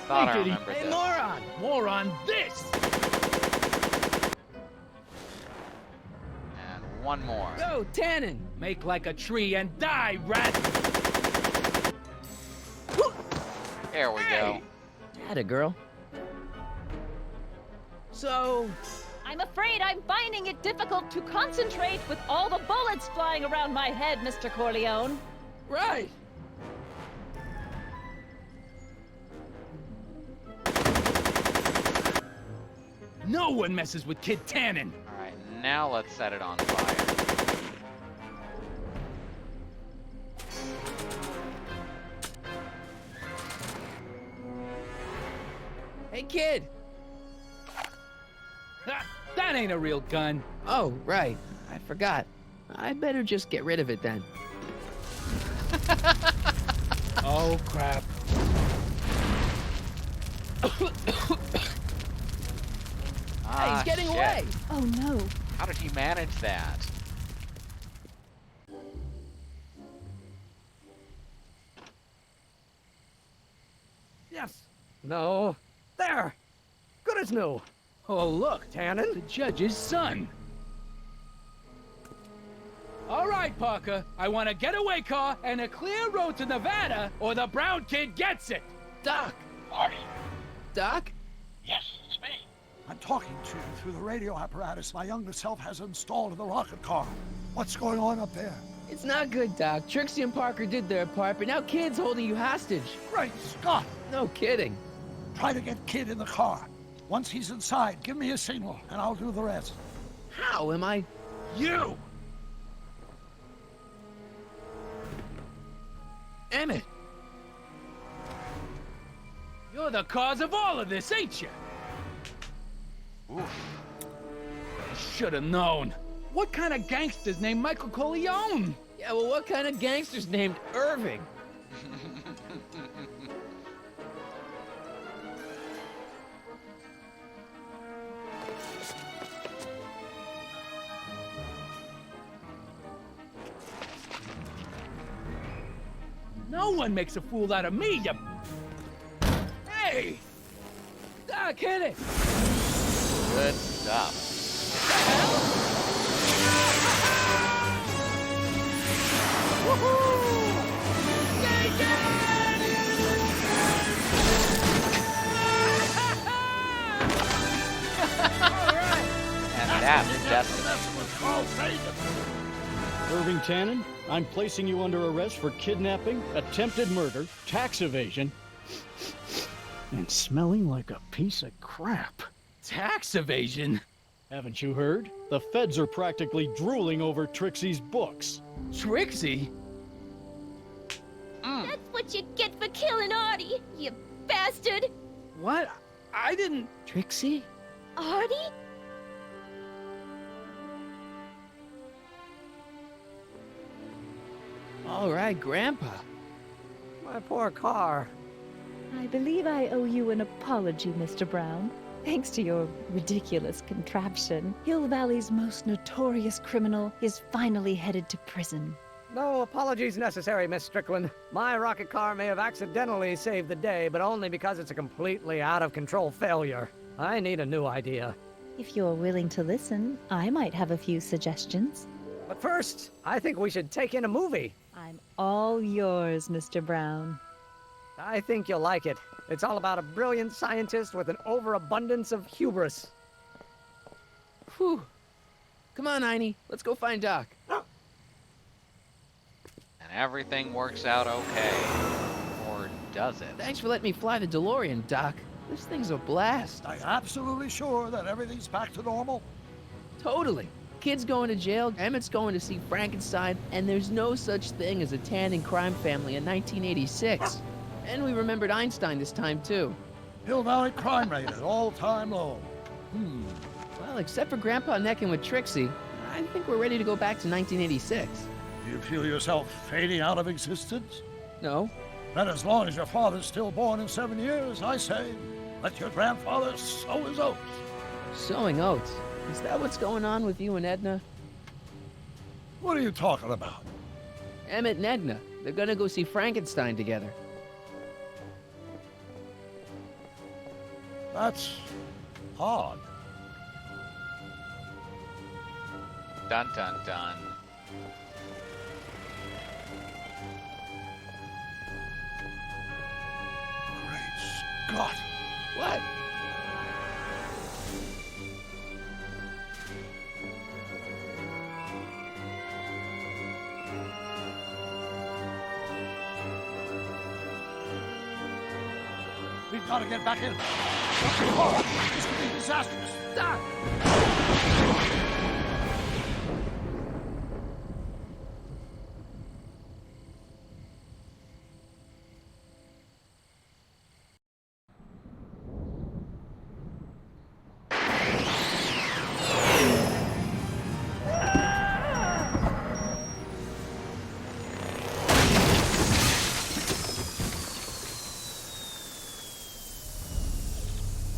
Thought I Hey, remembered Hey, this. moron. More on this. And one more. Go, Tannen. Make like a tree and die, rat. There we go. Atta girl. So, I'm afraid I'm finding it difficult to concentrate with all the bullets flying around my head, Mr. Corleone. right. No one messes with Kid Tannen. Alright, now let's set it on fire. Hey, kid. Ha, that ain't a real gun. Oh, right. I forgot. I better just get rid of it then. Oh, crap. Hey, he's getting shit. away. Oh no. How did he manage that? Yes. No. There. Good as new. Oh, look. Tannen? The judge's son. All right, Parker. I want a getaway car and a clear road to Nevada, or the brown kid gets it. Doc. Marty. Doc? Yes, it's me. I'm talking to you through the radio apparatus my younger self has installed in the rocket car. What's going on up there? It's not good, Doc. Trixie and Parker did their part, but now Kid's holding you hostage. Great Scott! No kidding. Try to get Kid in the car. Once he's inside, give me a signal, and I'll do the rest. How am I? You! Emmett. You're the cause of all of this, ain't you? Oof. I should have known. What kind of gangster's named Michael Corleone? Yeah, well, what kind of gangster's named Irving? No one makes a fool out of me, you... Hey! Doc, hit it! Good stuff. That's what you get for destiny. messing with Carl Sagan. Irving Tannen, I'm placing you under arrest for kidnapping, attempted murder, tax evasion, and smelling like a piece of crap. Tax evasion? Haven't you heard? The feds are practically drooling over Trixie's books. Trixie? That's what you get for killing Artie, you bastard! What? I didn't... Trixie? Artie? All right, Grandpa. My poor car. I believe I owe you an apology, Mr. Brown. Thanks to your ridiculous contraption, Hill Valley's most notorious criminal is finally headed to prison. No apologies necessary, Miss Strickland. My rocket car may have accidentally saved the day, but only because it's a completely out-of-control failure. I need a new idea. If you're willing to listen, I might have a few suggestions. But first, I think we should take in a movie. I'm all yours, Mr. Brown. I think you'll like it. It's all about a brilliant scientist with an overabundance of hubris. Whew. Come on, Einie. Let's go find Doc. And everything works out okay. Or does it? Thanks for letting me fly the DeLorean, Doc. This thing's a blast. Are you absolutely sure that everything's back to normal? Totally. Kid's going to jail, Emmett's going to see Frankenstein, and there's no such thing as a Tannen crime family in 1986. And we remembered Einstein this time, too. Hill Valley crime rate at all-time low. Well, except for Grandpa necking with Trixie, I think we're ready to go back to 1986. Do you feel yourself fading out of existence? No. Then as long as your father's still born in 7 years, I say, let your grandfather sow his oats. Sowing oats? Is that what's going on with you and Edna? What are you talking about? Emmett and Edna. They're gonna go see Frankenstein together. That's odd. Dun dun dun. Great Scott. What? We've got to get back in. This could be disastrous. Doc!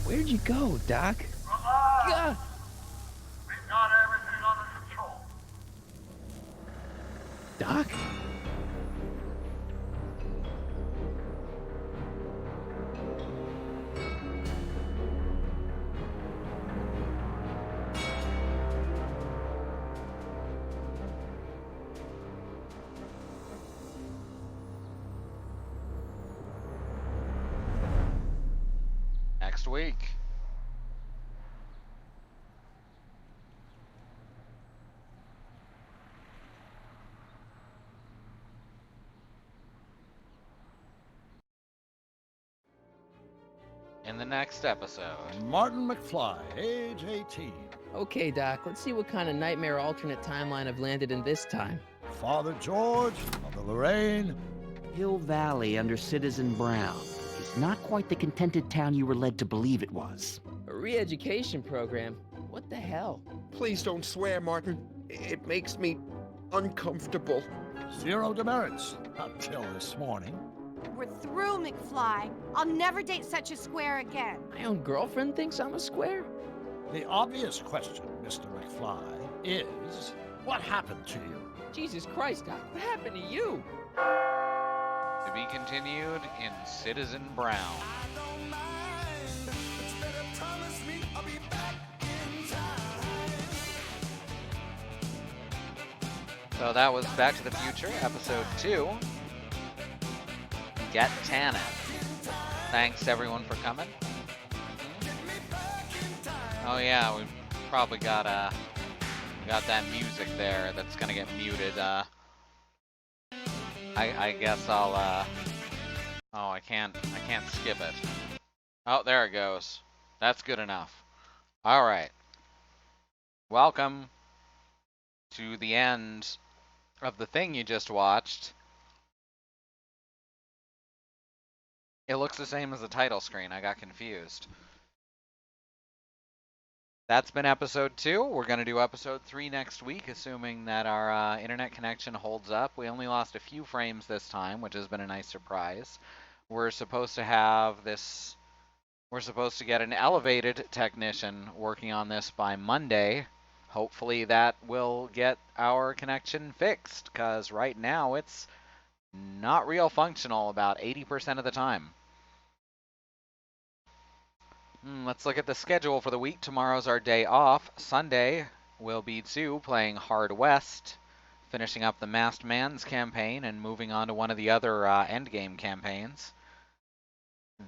Where'd you go, Doc? Relax. We've got everything under control. Doc? Next week. In the next episode. Martin McFly, age 18. Okay, Doc, let's see what kind of nightmare alternate timeline I've landed in this time. Father George, Mother Lorraine. Hill Valley under Citizen Brown is not quite the contented town you were led to believe it was. A re-education program? What the hell? Please don't swear, Martin. It makes me uncomfortable. Zero demerits until this morning. We're through, McFly. I'll never date such a square again. My own girlfriend thinks I'm a square? The obvious question, Mr. McFly, is what happened to you? Jesus Christ, Doc, what happened to you? To be continued in Citizen Brown. So that was Back to the Future, Episode 2. Get Tannen. Thanks everyone for coming. Oh yeah, we Probably got that music there that's gonna get muted. I guess I'll oh, I can't skip it. Oh, there it goes. That's good enough. All right. Welcome to the end of the thing you just watched. It looks the same as the title screen. I got confused. That's been episode 2. We're going to do episode 3 next week, assuming that our internet connection holds up. We only lost a few frames this time, which has been a nice surprise. We're supposed to have this... We're supposed to get an elevated technician working on this by Monday. Hopefully that will get our connection fixed, because right now it's not real functional about 80% of the time. Let's look at the schedule for the week. Tomorrow's our day off. Sunday will be Sue playing Hard West, finishing up the Masked Man's campaign and moving on to one of the other endgame campaigns.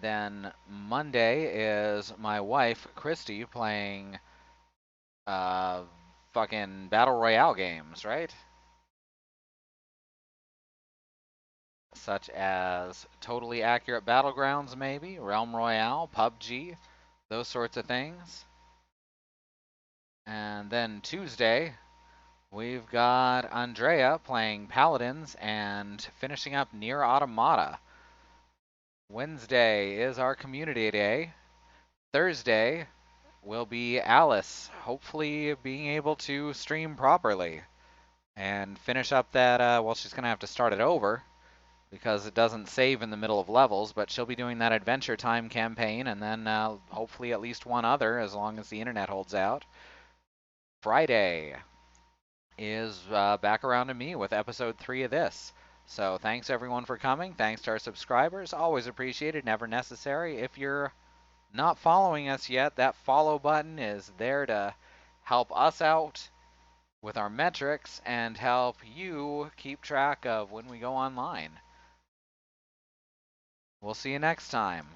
Then Monday is my wife, Christy, playing fucking Battle Royale games, right? Such as Totally Accurate Battlegrounds, maybe, Realm Royale, PUBG, those sorts of things. And then Tuesday, we've got Andrea playing Paladins and finishing up Nier Automata. Wednesday is our community day. Thursday will be Alice, hopefully being able to stream properly and finish up that, well, she's going to have to start it over because it doesn't save in the middle of levels, but she'll be doing that Adventure Time campaign and then hopefully at least one other as long as the internet holds out. Friday is back around to me with episode 3 of this. So thanks everyone for coming. Thanks to our subscribers. Always appreciated, never necessary. If you're not following us yet, that follow button is there to help us out with our metrics and help you keep track of when we go online. We'll see you next time.